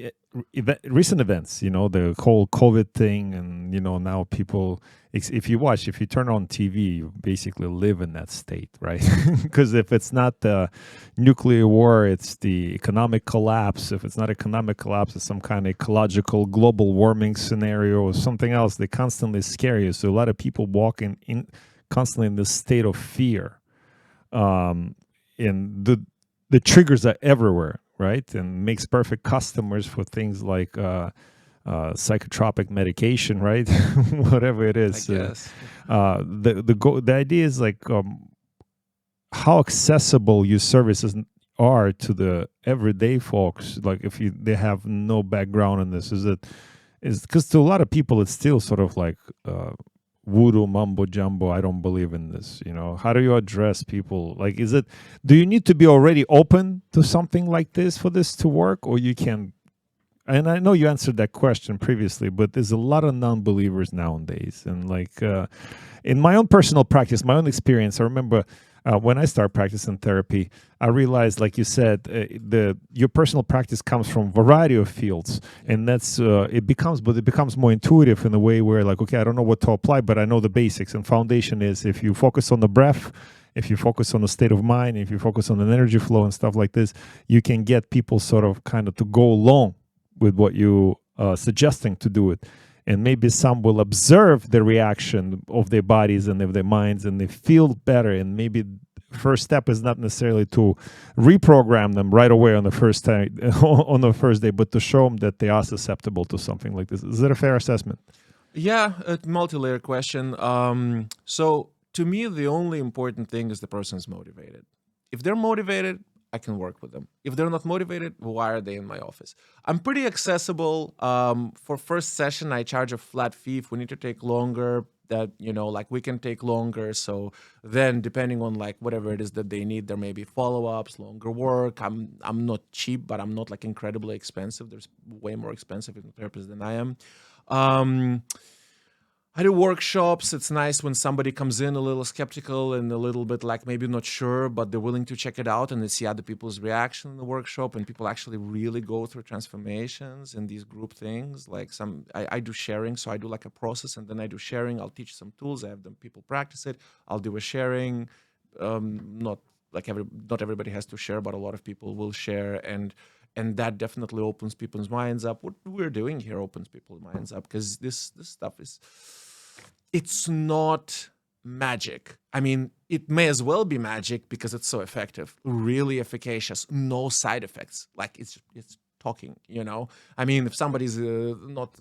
recent events, the whole COVID thing, and now people, if you turn on TV, you basically live in that state, right? Because if it's not the nuclear war, it's the economic collapse. If it's not economic collapse, it's some kind of ecological global warming scenario or something else. They constantly scare you. So a lot of people walking in constantly in this state of fear. And the triggers are everywhere, right? And makes perfect customers for things like psychotropic medication, right? Whatever it is. I guess. The idea is like how accessible your services are to the everyday folks. Like if they have no background in this, is because to a lot of people it's still sort of like voodoo mumbo jumbo. I don't believe in this. How do you address people? Like, do you need to be already open to something like this for this to work, or you can? And I know you answered that question previously, but there's a lot of non-believers nowadays. And like in my own personal practice, my own experience, I remember when I started practicing therapy, I realized, like you said, your personal practice comes from a variety of fields, and that's it becomes more intuitive in a way where, like, okay, I don't know what to apply, but I know the basics. And foundation is if you focus on the breath, if you focus on the state of mind, if you focus on an energy flow and stuff like this, you can get people sort of kind of to go along with what you suggesting to do it. And maybe some will observe the reaction of their bodies and of their minds, and they feel better. And maybe first step is not necessarily to reprogram them right away on the first time, on the first day, but to show them that they are susceptible to something like this. Is that a fair assessment? Yeah, a multi-layer question. So to me, the only important thing is the person's motivated. If they're motivated, I can work with them. If they're not motivated, why are they in my office? I'm pretty accessible. For first session, I charge a flat fee. If we need to take longer, that, we can take longer. So then depending on like whatever it is that they need, there may be follow-ups, longer work. I'm not cheap, but I'm not like incredibly expensive. There's way more expensive hypnotherapists than I am. I do workshops. It's nice when somebody comes in a little skeptical and a little bit like maybe not sure, but they're willing to check it out, and they see other people's reaction in the workshop, and people actually really go through transformations in these group things. Like I do sharing, so I do like a process, and then I do sharing. I'll teach some tools. I have them people practice it. I'll do a sharing, not not everybody has to share, but a lot of people will share, and that definitely opens people's minds up. What we're doing here opens people's minds up, because this stuff it's not magic. I mean, it may as well be magic because it's so effective, really efficacious, no side effects. Like it's talking, I mean, if somebody's not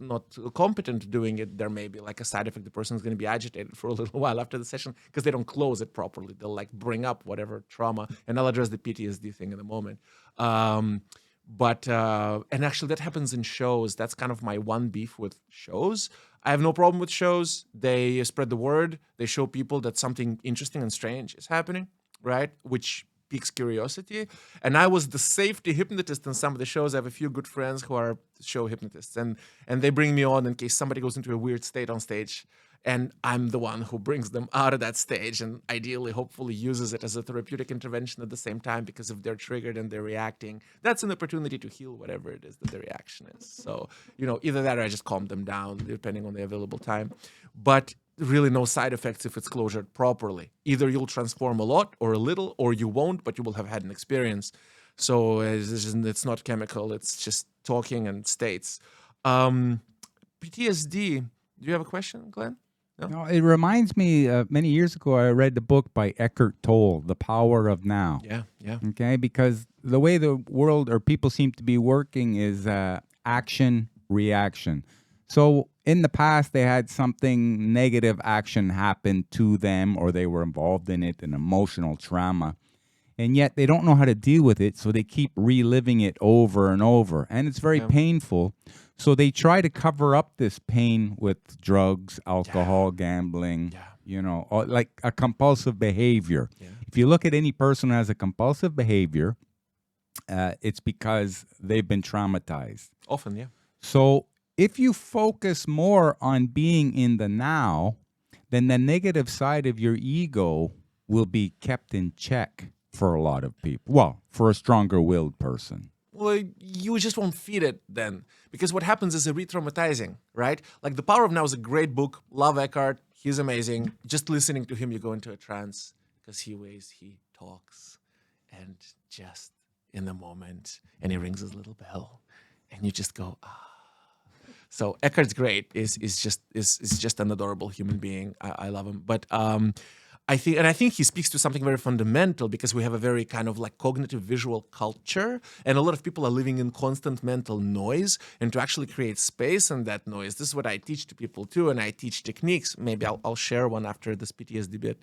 competent doing it, there may be like a side effect. The person's going to be agitated for a little while after the session because they don't close it properly. They'll like bring up whatever trauma, and I'll address the PTSD thing in a moment. But and actually that happens in shows. That's kind of my one beef with shows. I have no problem with shows. They spread the word. They show people that something interesting and strange is happening, right? Which piques curiosity. And I was the safety hypnotist in some of the shows. I have a few good friends who are show hypnotists, and they bring me on in case somebody goes into a weird state on stage. And I'm the one who brings them out of that stage, and ideally, hopefully uses it as a therapeutic intervention at the same time, because if they're triggered and they're reacting, that's an opportunity to heal whatever it is that the reaction is. So, either that or I just calm them down, depending on the available time. But really no side effects if it's closured properly. Either you'll transform a lot or a little, or you won't, but you will have had an experience. So it's not chemical, it's just talking and states. PTSD, do you have a question, Glenn? No, it reminds me, many years ago, I read the book by Eckhart Tolle, The Power of Now. Yeah. Okay, because the way the world or people seem to be working is action, reaction. So in the past, they had something negative action happen to them, or they were involved in it, an emotional trauma. And yet they don't know how to deal with it, so they keep reliving it over and over. And it's very painful. So they try to cover up this pain with drugs, alcohol, gambling, or like a compulsive behavior. Yeah. If you look at any person who has a compulsive behavior, it's because they've been traumatized. Often, yeah. So if you focus more on being in the now, then the negative side of your ego will be kept in check for a lot of people. Well, for a stronger-willed person. Well, you just won't feed it then, because what happens is a re-traumatizing, right? Like The Power of Now is a great book. Love Eckhart. He's amazing. Just listening to him, you go into a trance, because he talks, and just in the moment, and he rings his little bell, and you just go, ah. So Eckhart's great. Is just an adorable human being. I love him. But I think he speaks to something very fundamental, because we have a very kind of like cognitive visual culture, and a lot of people are living in constant mental noise. And to actually create space in that noise, this is what I teach to people too, and I teach techniques. Maybe I'll share one after this PTSD bit.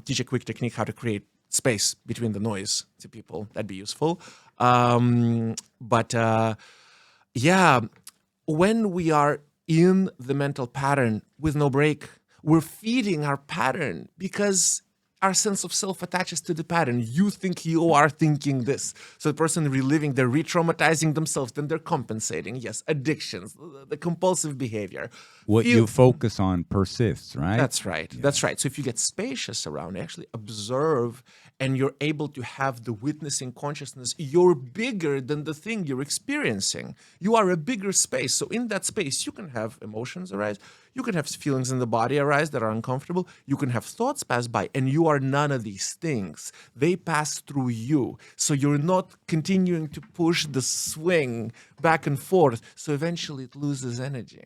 Teach a quick technique how to create space between the noise to people. That'd be useful. When we are in the mental pattern with no break, we're feeding our pattern, because our sense of self attaches to the pattern. You think you are thinking this. So the person reliving, they're re-traumatizing themselves, then they're compensating. Yes, addictions, the compulsive behavior. What you focus on persists, right? That's right. Yeah. That's right. So if you get spacious around, you actually observe, and you're able to have the witnessing consciousness, you're bigger than the thing you're experiencing. You are a bigger space. So in that space, you can have emotions arise. You can have feelings in the body arise that are uncomfortable. You can have thoughts pass by, and you are none of these things. They pass through you. So you're not continuing to push the swing back and forth. So eventually it loses energy,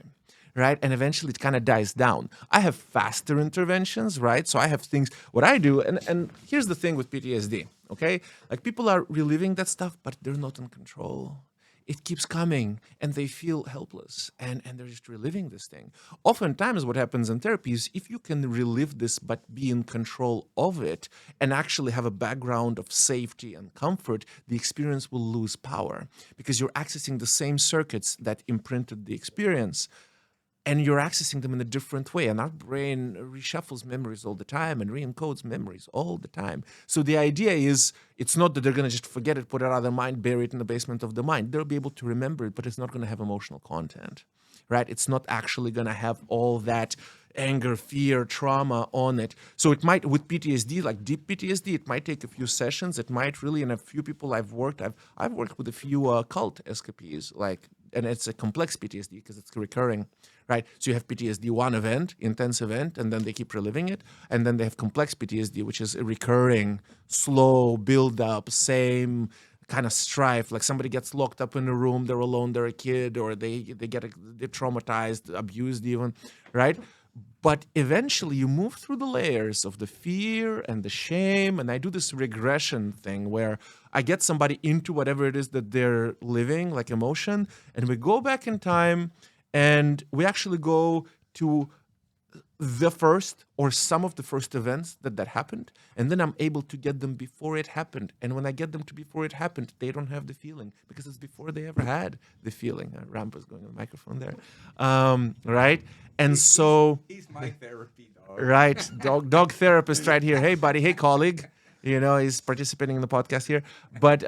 right? And eventually it kind of dies down. I have faster interventions, right? So I have things, what I do, and here's the thing with PTSD, okay? Like people are reliving that stuff, but they're not in control. It keeps coming, and they feel helpless, and they're just reliving this thing. Oftentimes what happens in therapy is if you can relive this but be in control of it and actually have a background of safety and comfort, the experience will lose power, because you're accessing the same circuits that imprinted the experience, and you're accessing them in a different way. And our brain reshuffles memories all the time and re-encodes memories all the time. So the idea is, it's not that they're going to just forget it, put it out of their mind, bury it in the basement of the mind. They'll be able to remember it, but it's not going to have emotional content, right? It's not actually going to have all that anger, fear, trauma on it. So it might, with PTSD, like deep PTSD, it might take a few sessions. It might really, and a few people I've worked with a few cult escapees, like and it's a complex PTSD because it's recurring, right? So you have PTSD one event, intense event, and then they keep reliving it. And then they have complex PTSD, which is a recurring, slow build up, same kind of strife. Like somebody gets locked up in a room, they're alone, they're a kid, or they're traumatized, abused even, right? But eventually you move through the layers of the fear and the shame. And I do this regression thing where I get somebody into whatever it is that they're living, like emotion, and we go back in time and we actually go to the first or some of the first events that happened. And then I'm able to get them before it happened. And when I get them to before it happened, they don't have the feeling because it's before they ever had the feeling. Rambo's going on the microphone there. Right? And so... He's my therapy dog. Right. Dog therapist right here. Hey, buddy. Hey, colleague. You know, he's participating in the podcast here. But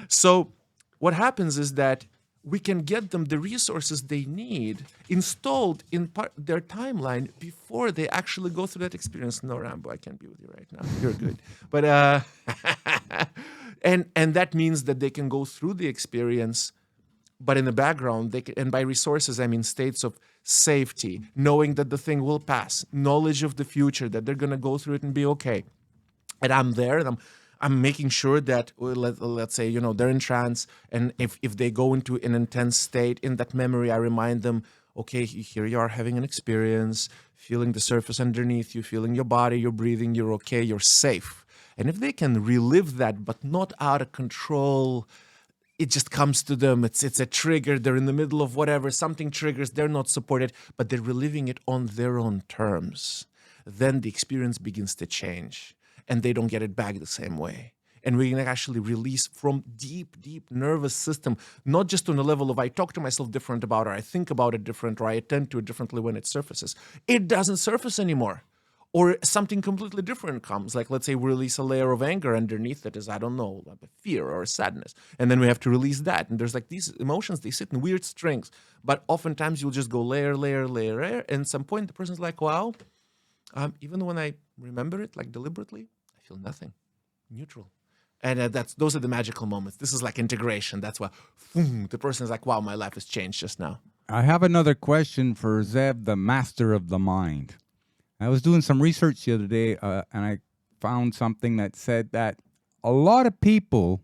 so what happens is that we can get them the resources they need installed in their timeline before they actually go through that experience. No, Rambo, I can't be with you right now. You're good. But and that means that they can go through the experience, but in the background, and by resources, I mean states of safety, knowing that the thing will pass, knowledge of the future, that they're going to go through it and be okay. And I'm there, and I'm making sure that, let's say, you know, they're in trance, and if they go into an intense state, in that memory, I remind them, okay, here you are having an experience, feeling the surface underneath you, feeling your body, you're breathing, you're okay, you're safe. And if they can relive that, but not out of control, it just comes to them. It's a trigger. They're in the middle of whatever. Something triggers. They're not supported, but they're reliving it on their own terms. Then the experience begins to change, and they don't get it back the same way. And we can actually release from deep nervous system, not just on the level of I talk to myself different about it, or I think about it different, or I attend to it differently when it surfaces. It doesn't surface anymore. Or something completely different comes, like let's say we release a layer of anger underneath that is, I don't know, like a fear or a sadness. And then we have to release that. And there's like these emotions, they sit in weird strings. But oftentimes you'll just go layer. And at some point the person's like, wow, even when I remember it, like deliberately, I feel nothing, neutral. And those are the magical moments. This is like integration. That's why the person is like, wow, my life has changed just now. I have another question for Ze'ev, the master of the mind. I was doing some research the other day, and I found something that said that a lot of people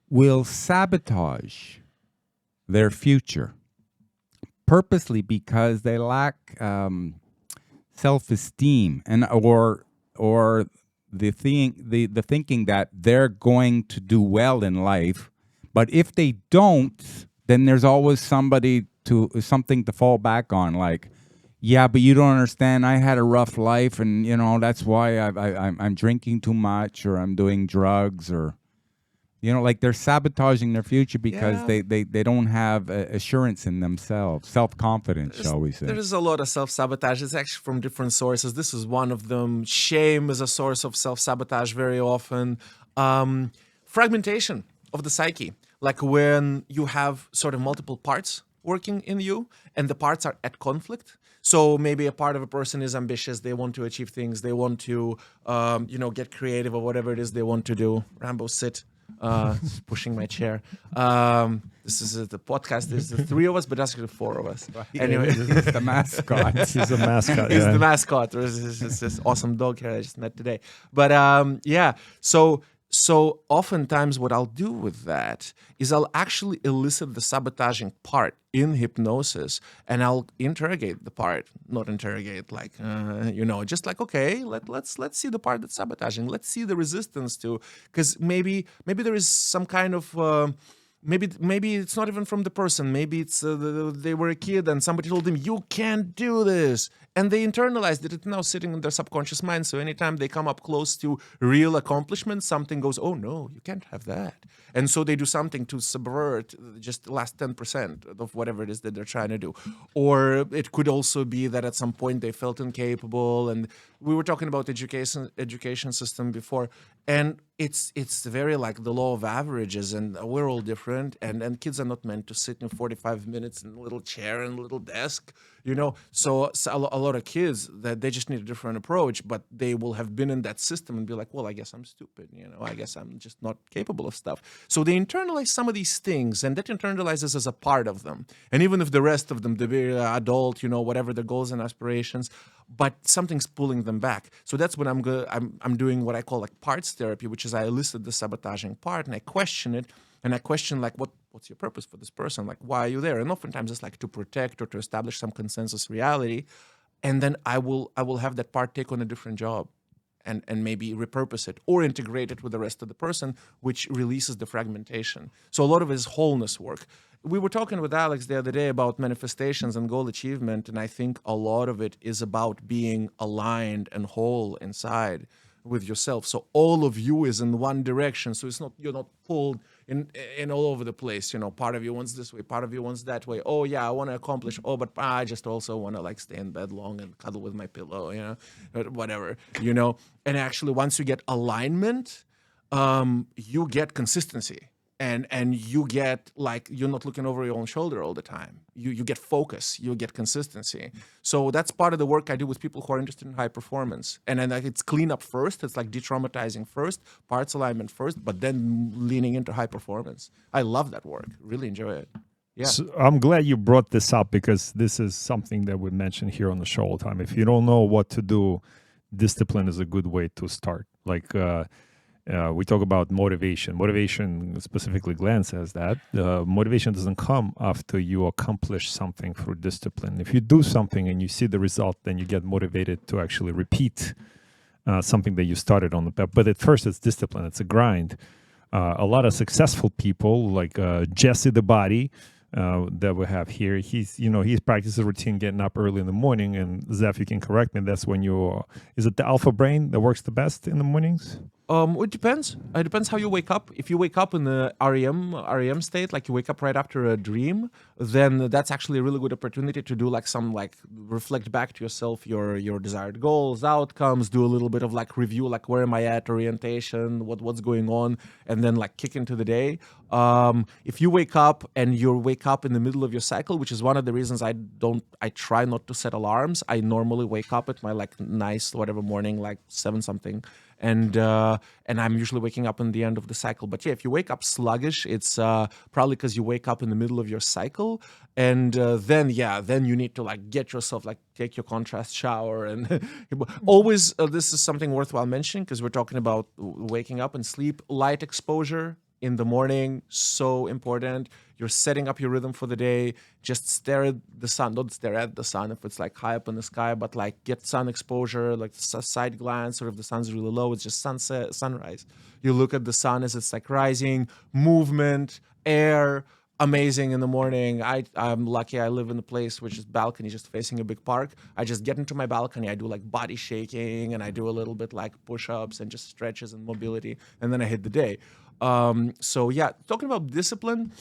will sabotage their future purposely because they lack self-esteem and or the thinking that they're going to do well in life, but if they don't, then there's always something to fall back on, like, yeah, but you don't understand. I had a rough life, and you know that's why I'm drinking too much, or I'm doing drugs, or you know, like they're sabotaging their future because they don't have assurance in themselves, self-confidence, shall we say? There is a lot of self-sabotage. It's actually from different sources. This is one of them. Shame is a source of self-sabotage very often. Fragmentation of the psyche, like when you have sort of multiple parts working in you, and the parts are at conflict. So maybe a part of a person is ambitious. They want to achieve things. They want to, get creative or whatever it is they want to do. Rambo, sit. Pushing my chair. This is the podcast. There's the three of us, but actually four of us. Anyway, He's the mascot. He's a mascot. he's the mascot. There's this awesome dog here I just met today. But So oftentimes what I'll do with that is I'll actually elicit the sabotaging part in hypnosis, and I'll interrogate the part, not interrogate like, just like, okay, let's see the part that's sabotaging. Let's see the resistance to, because maybe there is some kind of, maybe it's not even from the person. Maybe it's they were a kid and somebody told them, you can't do this. And they internalized it. It's now sitting in their subconscious mind. So anytime they come up close to real accomplishment, something goes, oh no, you can't have that. And so they do something to subvert just the last 10% of whatever it is that they're trying to do. Or it could also be that at some point they felt incapable. And we were talking about education system before. And it's very like the law of averages, and we're all different, and kids are not meant to sit in 45 minutes in a little chair and a little desk, so a lot of kids that they just need a different approach, but they will have been in that system and be like, well, I guess I'm stupid, I guess I'm just not capable of stuff. So they internalize some of these things, and that internalizes as a part of them. And even if the rest of them, they be adult, whatever their goals and aspirations, but something's pulling them back. So that's when I'm doing what I call like parts therapy, which is I elicit the sabotaging part and I question it, and I question like what's your purpose for this person? Like, why are you there? And oftentimes it's like to protect or to establish some consensus reality, and then I will have that part take on a different job, and maybe repurpose it or integrate it with the rest of the person, which releases the fragmentation. So a lot of it is wholeness work. We were talking with Alex the other day about manifestations and goal achievement, and I think a lot of it is about being aligned and whole inside with yourself. So all of you is in one direction. So you're not pulled in all over the place. Part of you wants this way, part of you wants that way. Oh yeah, I want to accomplish. Oh, but I just also want to like stay in bed long and cuddle with my pillow. Whatever. And actually, once you get alignment, you get consistency. And you get like, you're not looking over your own shoulder all the time. You get focus, you get consistency. So that's part of the work I do with people who are interested in high performance. And then it's cleanup first, it's like de-traumatizing first, parts alignment first, but then leaning into high performance. I love that work, really enjoy it. Yeah. So I'm glad you brought this up, because this is something that we mention here on the show all the time. If you don't know what to do, discipline is a good way to start. Like, we talk about motivation. Motivation, specifically Glenn says that. Motivation doesn't come after you accomplish something through discipline. If you do something and you see the result, then you get motivated to actually repeat something that you started on. But at first, it's discipline. It's a grind. A lot of successful people, like Jesse the Body, that we have here, he's practices a routine getting up early in the morning. And Ze'ev, you can correct me, that's when is it the alpha brain that works the best in the mornings? It depends. It depends how you wake up. If you wake up in the REM state, like you wake up right after a dream, then that's actually a really good opportunity to do like some reflect back to yourself your desired goals, outcomes, do a little bit of like review, like where am I at, orientation, what's going on, and then like kick into the day. If you wake up and you wake up in the middle of your cycle, which is one of the reasons I try not to set alarms. I normally wake up at my like nice whatever morning, like 7 something. And I'm usually waking up in the end of the cycle. But yeah, if you wake up sluggish, it's probably because you wake up in the middle of your cycle, and then you need to like get yourself, like take your contrast shower, and always this is something worthwhile mentioning, because we're talking about waking up and sleep. Light exposure in the morning, so important. You're setting up your rhythm for the day. Just stare at the sun. Don't stare at the sun if it's like high up in the sky, but like get sun exposure, like side glance, or if the sun's really low, it's just sunrise. You look at the sun as it's like rising, movement, air, amazing in the morning. I'm lucky I live in a place which is balcony just facing a big park. I just get into my balcony, I do like body shaking, and I do a little bit like push-ups and just stretches and mobility, and then I hit the day. So yeah, talking about discipline,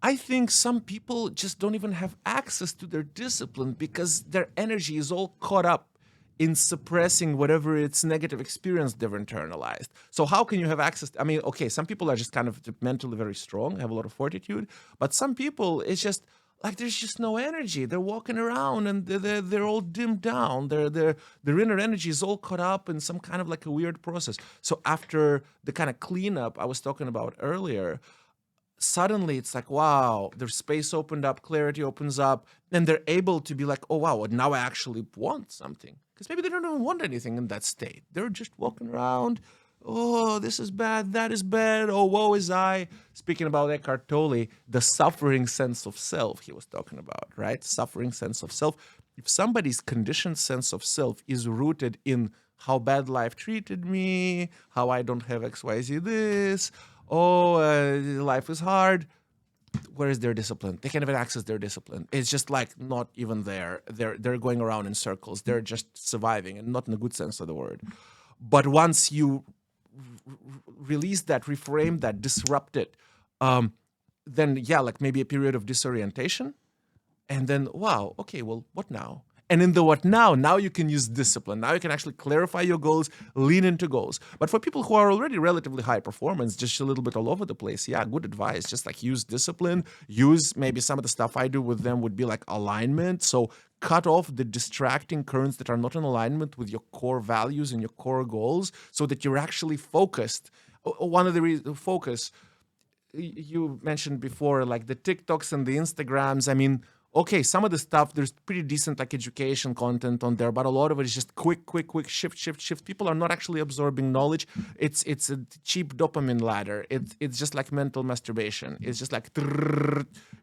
I think some people just don't even have access to their discipline because their energy is all caught up in suppressing whatever it's negative experience they've internalized. So how can you have access? I mean, okay, some people are just kind of mentally very strong, have a lot of fortitude, but some people, it's just like there's just no energy. They're walking around and they're all dimmed down. Their inner energy is all caught up in some kind of like a weird process. So after the kind of cleanup I was talking about earlier, suddenly it's like, wow, their space opened up, clarity opens up, and they're able to be like, oh, wow, now I actually want something. Because maybe they don't even want anything in that state. They're just walking around, oh, this is bad, that is bad, oh, woe is I. Speaking about Eckhart Tolle, the suffering sense of self he was talking about, right? Suffering sense of self. If somebody's conditioned sense of self is rooted in how bad life treated me, how I don't have XYZ this, life is hard. Where is their discipline? They can't even access their discipline. It's just like not even there. They're going around in circles. They're just surviving, and not in a good sense of the word. But once you release that, reframe that, disrupt it, then yeah, like maybe a period of disorientation, and then wow, okay, well, what now? And in the what now? Now you can use discipline. Now you can actually clarify your goals, lean into goals. But for people who are already relatively high performance, just a little bit all over the place, yeah, good advice. Just like use discipline, use maybe some of the stuff I do with them would be like alignment. So cut off the distracting currents that are not in alignment with your core values and your core goals so that you're actually focused. One of the reasons, focus, you mentioned before, like the TikToks and the Instagrams. I mean, okay, some of the stuff, there's pretty decent like education content on there, but a lot of it is just quick, shift. People are not actually absorbing knowledge. It's a cheap dopamine ladder. It's just like mental masturbation. It's just like,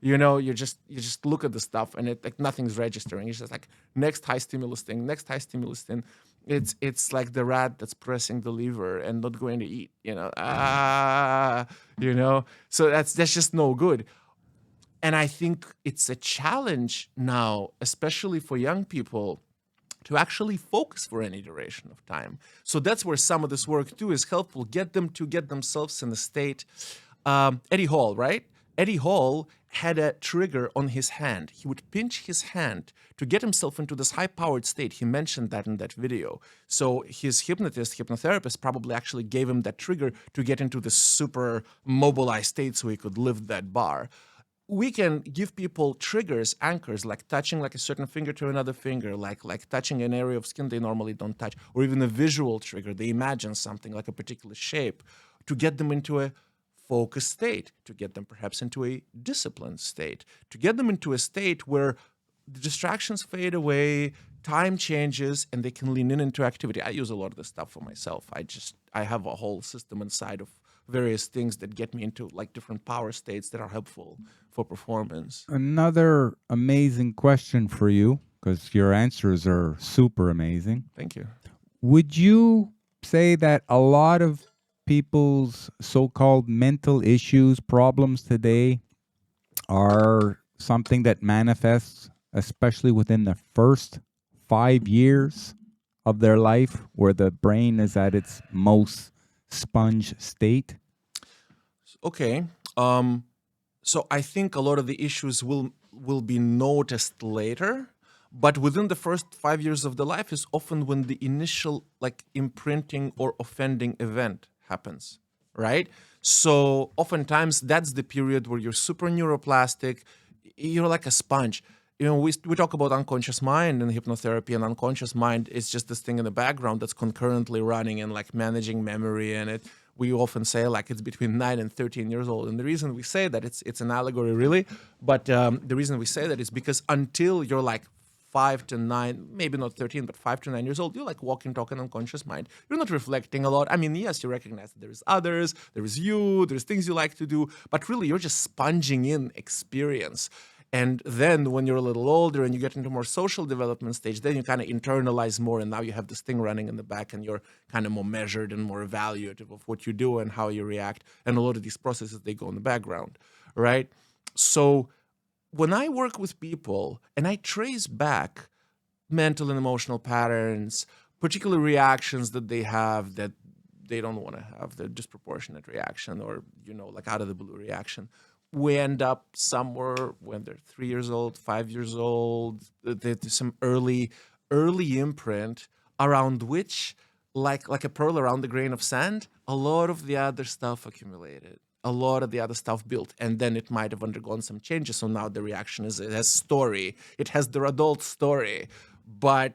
you just look at the stuff and it like nothing's registering. It's just like next high stimulus thing. It's like the rat that's pressing the lever and not going to eat, So that's just no good. And I think it's a challenge now, especially for young people, to actually focus for any duration of time. So that's where some of this work too is helpful. Get them to get themselves in a state. Eddie Hall, right? Eddie Hall had a trigger on his hand. He would pinch his hand to get himself into this high-powered state. He mentioned that in that video. So his hypnotherapist probably actually gave him that trigger to get into this super mobilized state so he could lift that bar. We can give people triggers, anchors, like touching like a certain finger to another finger, like touching an area of skin they normally don't touch, or even a visual trigger. They imagine something like a particular shape to get them into a focused state, to get them perhaps into a disciplined state, to get them into a state where the distractions fade away, time changes, and they can lean into activity. I use a lot of this stuff for myself. I have a whole system inside of various things that get me into like different power states that are helpful for performance. Another amazing question for you, because your answers are super amazing. Thank you. Would you say that a lot of people's so-called mental issues, problems today are something that manifests, especially within the first 5 years of their life, where the brain is at its most sponge state? Okay. So I think a lot of the issues will be noticed later, but within the first 5 years of the life is often when the initial like imprinting or offending event happens, right? So oftentimes that's the period where you're super neuroplastic, you're like a sponge. We talk about unconscious mind and hypnotherapy, and unconscious mind is just this thing in the background that's concurrently running and like managing memory. And we often say like it's between 9 and 13 years old. And the reason we say that, it's an allegory really, but the reason we say that is because until you're like 5 to 9, maybe not 13, but 5 to 9 years old, you're like walking, talking unconscious mind. You're not reflecting a lot. I mean, yes, you recognize that there's others, there is you, there's things you like to do, but really you're just sponging in experience. And then when you're a little older and you get into more social development stage, then you kind of internalize more, and now you have this thing running in the back and you're kind of more measured and more evaluative of what you do and how you react. And a lot of these processes, they go in the background, right? So when I work with people and I trace back mental and emotional patterns, particular reactions that they have that they don't want to have, the disproportionate reaction or, like out of the blue reaction, we end up somewhere when they're 3 years old, 5 years old. There's some early imprint around which, like a pearl around the grain of sand, a lot of the other stuff accumulated, a lot of the other stuff built, and then it might have undergone some changes. So now the reaction it has story. It has their adult story, but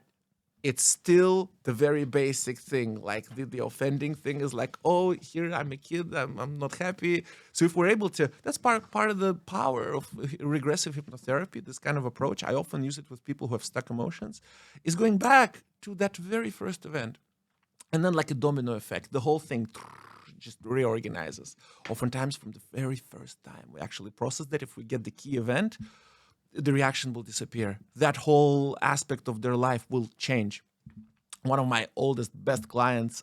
it's still the very basic thing. Like the offending thing is like, oh, here I'm a kid, I'm not happy. So if we're able to, that's part of the power of regressive hypnotherapy, this kind of approach. I often use it with people who have stuck emotions, is going back to that very first event. And then like a domino effect, the whole thing just reorganizes. Oftentimes from the very first time we actually process that, if we get the key event, the reaction will disappear. That whole aspect of their life will change. One of my oldest, best clients,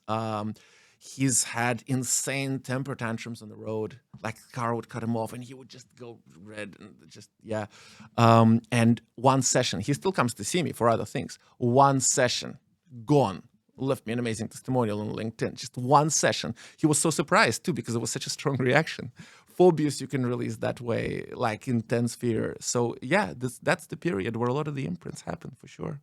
he's had insane temper tantrums on the road. Like the car would cut him off and he would just go red and just, yeah. And one session, he still comes to see me for other things. One session, gone. Left me an amazing testimonial on LinkedIn. Just one session. He was so surprised too, because it was such a strong reaction. Phobias you can release that way, like intense fear. So yeah, that's the period where a lot of the imprints happen for sure.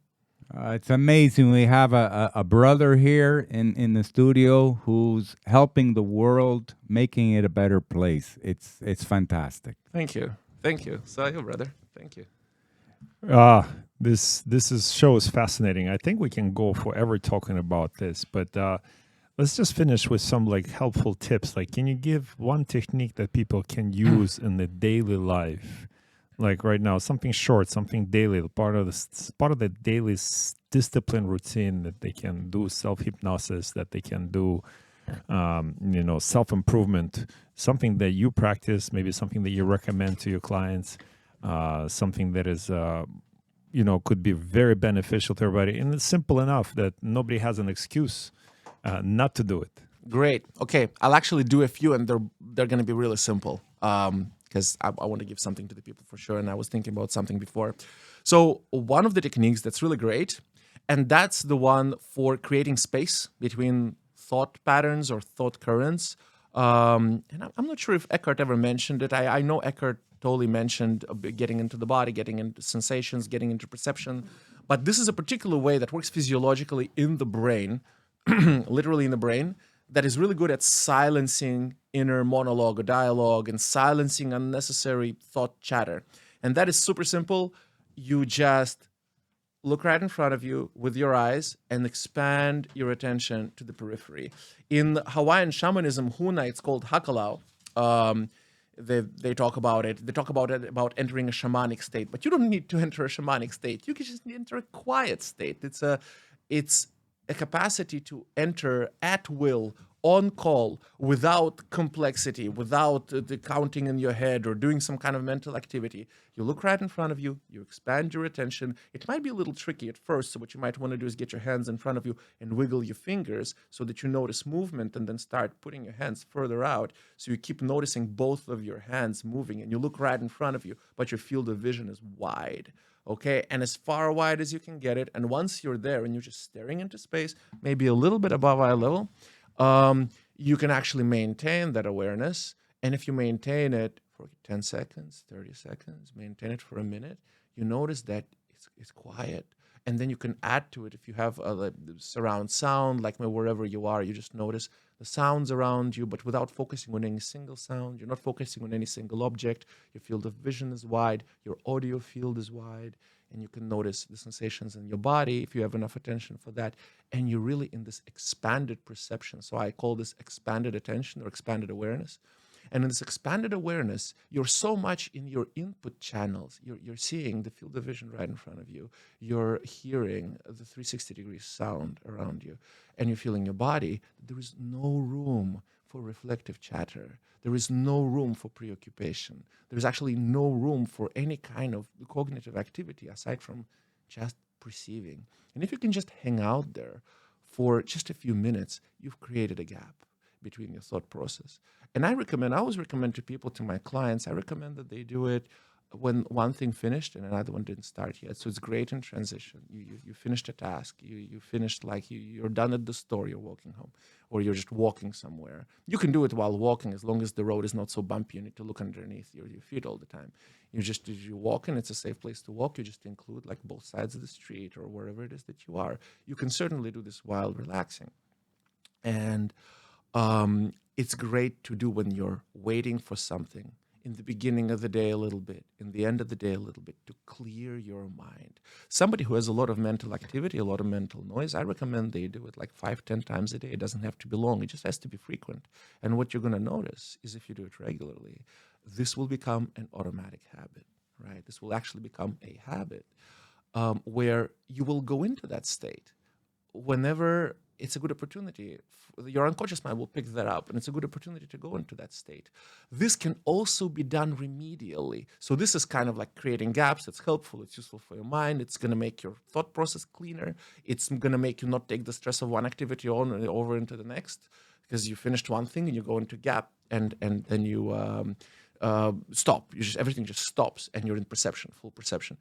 It's amazing. We have a brother here in the studio who's helping the world, making it a better place. It's fantastic. Thank you. Thank you. So, your brother. Thank you. This show is fascinating. I think we can go forever talking about this, but let's just finish with some like helpful tips. Like, can you give one technique that people can use in the daily life? Like right now, something short, something daily, part of the daily discipline routine that they can do, self hypnosis that they can do, self improvement, something that you practice, maybe something that you recommend to your clients, something that is could be very beneficial to everybody, and it's simple enough that nobody has an excuse not to do it. Great. Okay, I'll actually do a few, and they're going to be really simple. Because I want to give something to the people for sure, and I was thinking about something before. So one of the techniques that's really great, and that's the one for creating space between thought patterns or thought currents. And I'm not sure if Eckhart ever mentioned it. I know Eckhart totally mentioned getting into the body, getting into sensations, getting into perception. But this is a particular way that works physiologically in the brain, literally in the brain, that is really good at silencing inner monologue or dialogue and silencing unnecessary thought chatter. And that is super simple. You just look right in front of you with your eyes and expand your attention to the periphery. In Hawaiian shamanism, huna, it's called hakalau. They talk about it. They talk about entering a shamanic state, but you don't need to enter a shamanic state. You can just enter a quiet state. It's a capacity to enter at will, on call, without complexity, without the counting in your head or doing some kind of mental activity. You look right in front of you, you expand your attention. It might be a little tricky at first, so what you might want to do is get your hands in front of you and wiggle your fingers so that you notice movement, and then start putting your hands further out so you keep noticing both of your hands moving, and you look right in front of you, but your field of vision is wide. Okay, and as far wide as you can get it. And once you're there and you're just staring into space, maybe a little bit above eye level, you can actually maintain that awareness. And if you maintain it for 10 seconds, 30 seconds, maintain it for a minute, you notice that it's quiet. And then you can add to it if you have surround sound, like wherever you are, you just notice the sounds around you, but without focusing on any single sound. You're not focusing on any single object. Your field of vision is wide. Your audio field is wide. And you can notice the sensations in your body if you have enough attention for that. And you're really in this expanded perception. So I call this expanded attention or expanded awareness. And in this expanded awareness, you're so much in your input channels. You're seeing the field of vision right in front of you. You're hearing the 360-degree sound around you. And you're feeling your body. There is no room for reflective chatter. There is no room for preoccupation. There's actually no room for any kind of cognitive activity aside from just perceiving. And if you can just hang out there for just a few minutes, you've created a gap between your thought process. And I always recommend to people, to my clients, I recommend that they do it when one thing finished and another one didn't start yet. So it's great in transition. You finished a task. You finished, like you're done at the store, you're walking home, or you're just walking somewhere. You can do it while walking as long as the road is not so bumpy. You need to look underneath your feet all the time. You walk, and it's a safe place to walk. You just include like both sides of the street or wherever it is that you are. You can certainly do this while relaxing. And it's great to do when you're waiting for something, in the beginning of the day a little bit, in the end of the day a little bit, to clear your mind. Somebody who has a lot of mental activity, a lot of mental noise, I recommend they do it like 5-10 times a day. It doesn't have to be long. It just has to be frequent. And what you're going to notice is if you do it regularly, this will become an automatic habit, right? This will actually become a habit where you will go into that state whenever it's a good opportunity. Your unconscious mind will pick that up, and it's a good opportunity to go into that state. This can also be done remedially. So this is kind of like creating gaps. It's helpful. It's useful for your mind. It's going to make your thought process cleaner. It's going to make you not take the stress of one activity over into the next, because you finished one thing and you go into gap, and then you stop. Everything just stops, and you're in perception, full perception.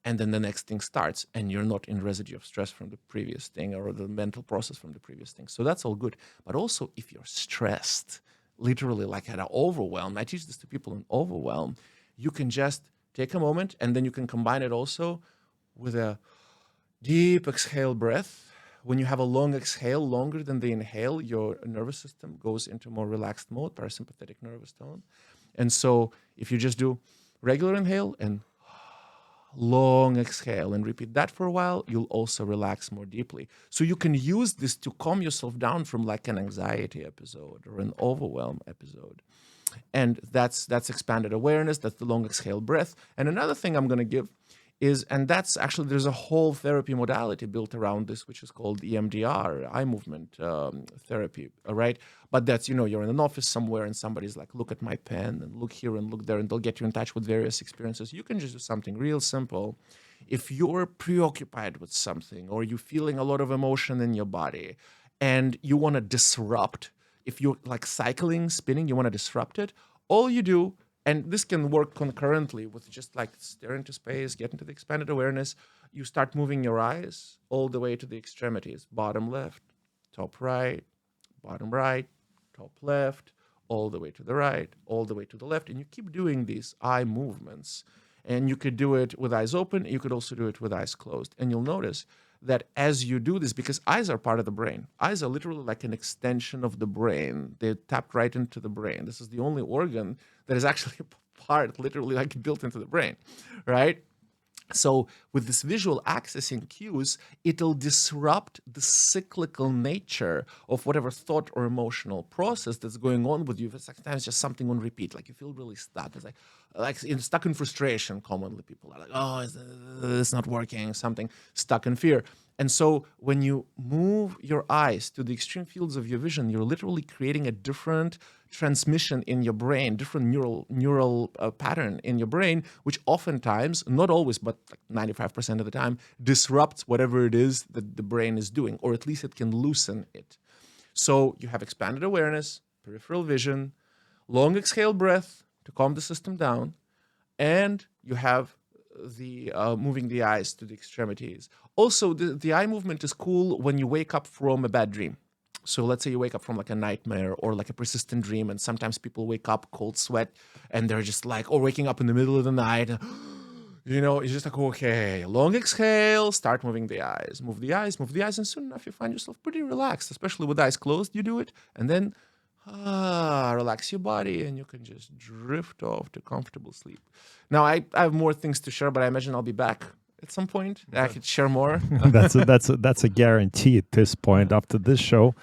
And then the next thing starts, and you're not in residue of stress from the previous thing or the mental process from the previous thing. So that's all good. But also, if you're stressed, literally like at an overwhelm, I teach this to people in overwhelm, you can just take a moment, and then you can combine it also with a Deep exhale breath. When you have a long exhale, longer than the inhale, your nervous system goes into more relaxed mode, parasympathetic nervous tone. And so if you just do regular inhale and long exhale and repeat that for a while, you'll also relax more deeply. So you can use this to calm yourself down from like an anxiety episode or an overwhelm episode. And that's expanded awareness. That's the long exhale breath. And another thing I'm going to give is, and that's actually, there's a whole therapy modality built around this, which is called EMDR, eye movement therapy, all right? But that's, you're in an office somewhere and somebody's like, look at my pen and look here and look there, and they'll get you in touch with various experiences. You can just do something real simple. If you're preoccupied with something or you're feeling a lot of emotion in your body and you want to disrupt, if you're like cycling, spinning, you want to disrupt it, all you do, and this can work concurrently with just like stare into space, get into the expanded awareness. You start moving your eyes all the way to the extremities, bottom left, top right, bottom right, top left, all the way to the right, all the way to the left. And you keep doing these eye movements. And you could do it with eyes open. You could also do it with eyes closed. And you'll notice that as you do this, because eyes are part of the brain, eyes are literally like an extension of the brain. They're tapped right into the brain. This is the only organ that is actually a part, literally like built into the brain, right? So with this visual accessing cues, it'll disrupt the cyclical nature of whatever thought or emotional process that's going on with you. Sometimes just something on repeat, like you feel really stuck. It's like stuck in frustration. Commonly people are like, oh, it's not working, something stuck in fear. And so when you move your eyes to the extreme fields of your vision, you're literally creating a different transmission in your brain, different neural pattern in your brain, which oftentimes, not always, but like 95% of the time, disrupts whatever it is that the brain is doing, or at least it can loosen it. So you have expanded awareness, peripheral vision, long exhale breath to calm the system down, and you have the moving the eyes to the extremities. Also, the eye movement is cool when you wake up from a bad dream. So let's say you wake up from like a nightmare or like a persistent dream, and sometimes people wake up cold sweat and they're just like, or waking up in the middle of the night, it's just like, okay, long exhale, start moving the eyes, move the eyes, and soon enough you find yourself pretty relaxed, especially with eyes closed. You do it, and then relax your body, and you can just drift off to comfortable sleep. Now, I have more things to share, but I imagine I'll be back at some point. I could share more. that's a guarantee at this point after this show.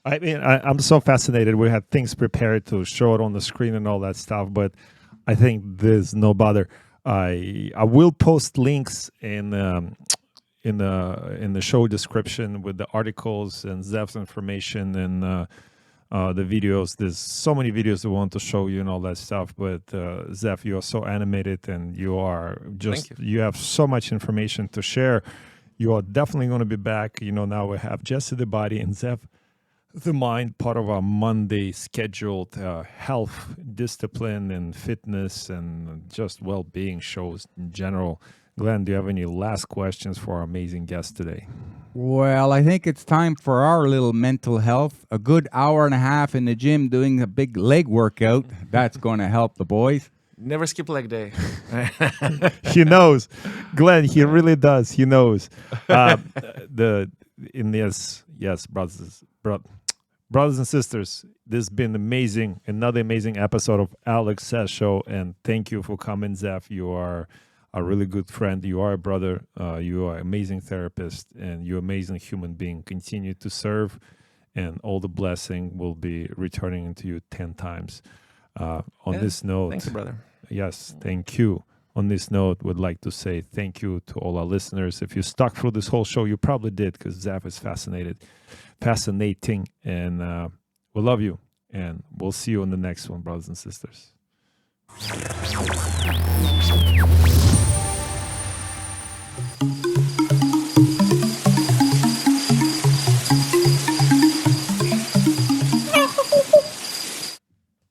I mean, I'm so fascinated. We had things prepared to show it on the screen and all that stuff, but I think there's no bother. I will post links in the show description with the articles and Ze'ev's information and the videos. There's so many videos I want to show you and all that stuff, but Ze'ev, you are so animated and you are just, you have so much information to share. You are definitely going to be back. Now we have Jesse the Body and Ze'ev the Mind, part of our Monday scheduled health, discipline, and fitness, and just well-being shows in general. Glenn, do you have any last questions for our amazing guest today? Well, I think it's time for our little mental health. A good hour and a half in the gym doing a big leg workout. That's going to help the boys. Never skip leg day. He knows. Glenn, he really does. He knows. Yes, brothers and sisters, this has been amazing. Another amazing episode of Saz Show. And thank you for coming, Ze'ev. You are a really good friend. You are a brother. You are an amazing therapist, and you're an amazing human being. Continue to serve, and all the blessing will be returning into you 10 times. On this note, thank you, brother. Yes, thank you. On this note, would like to say thank you to all our listeners. If you stuck through this whole show, you probably did, because Ze'ev is fascinating, and we love you, and we'll see you on the next one, brothers and sisters.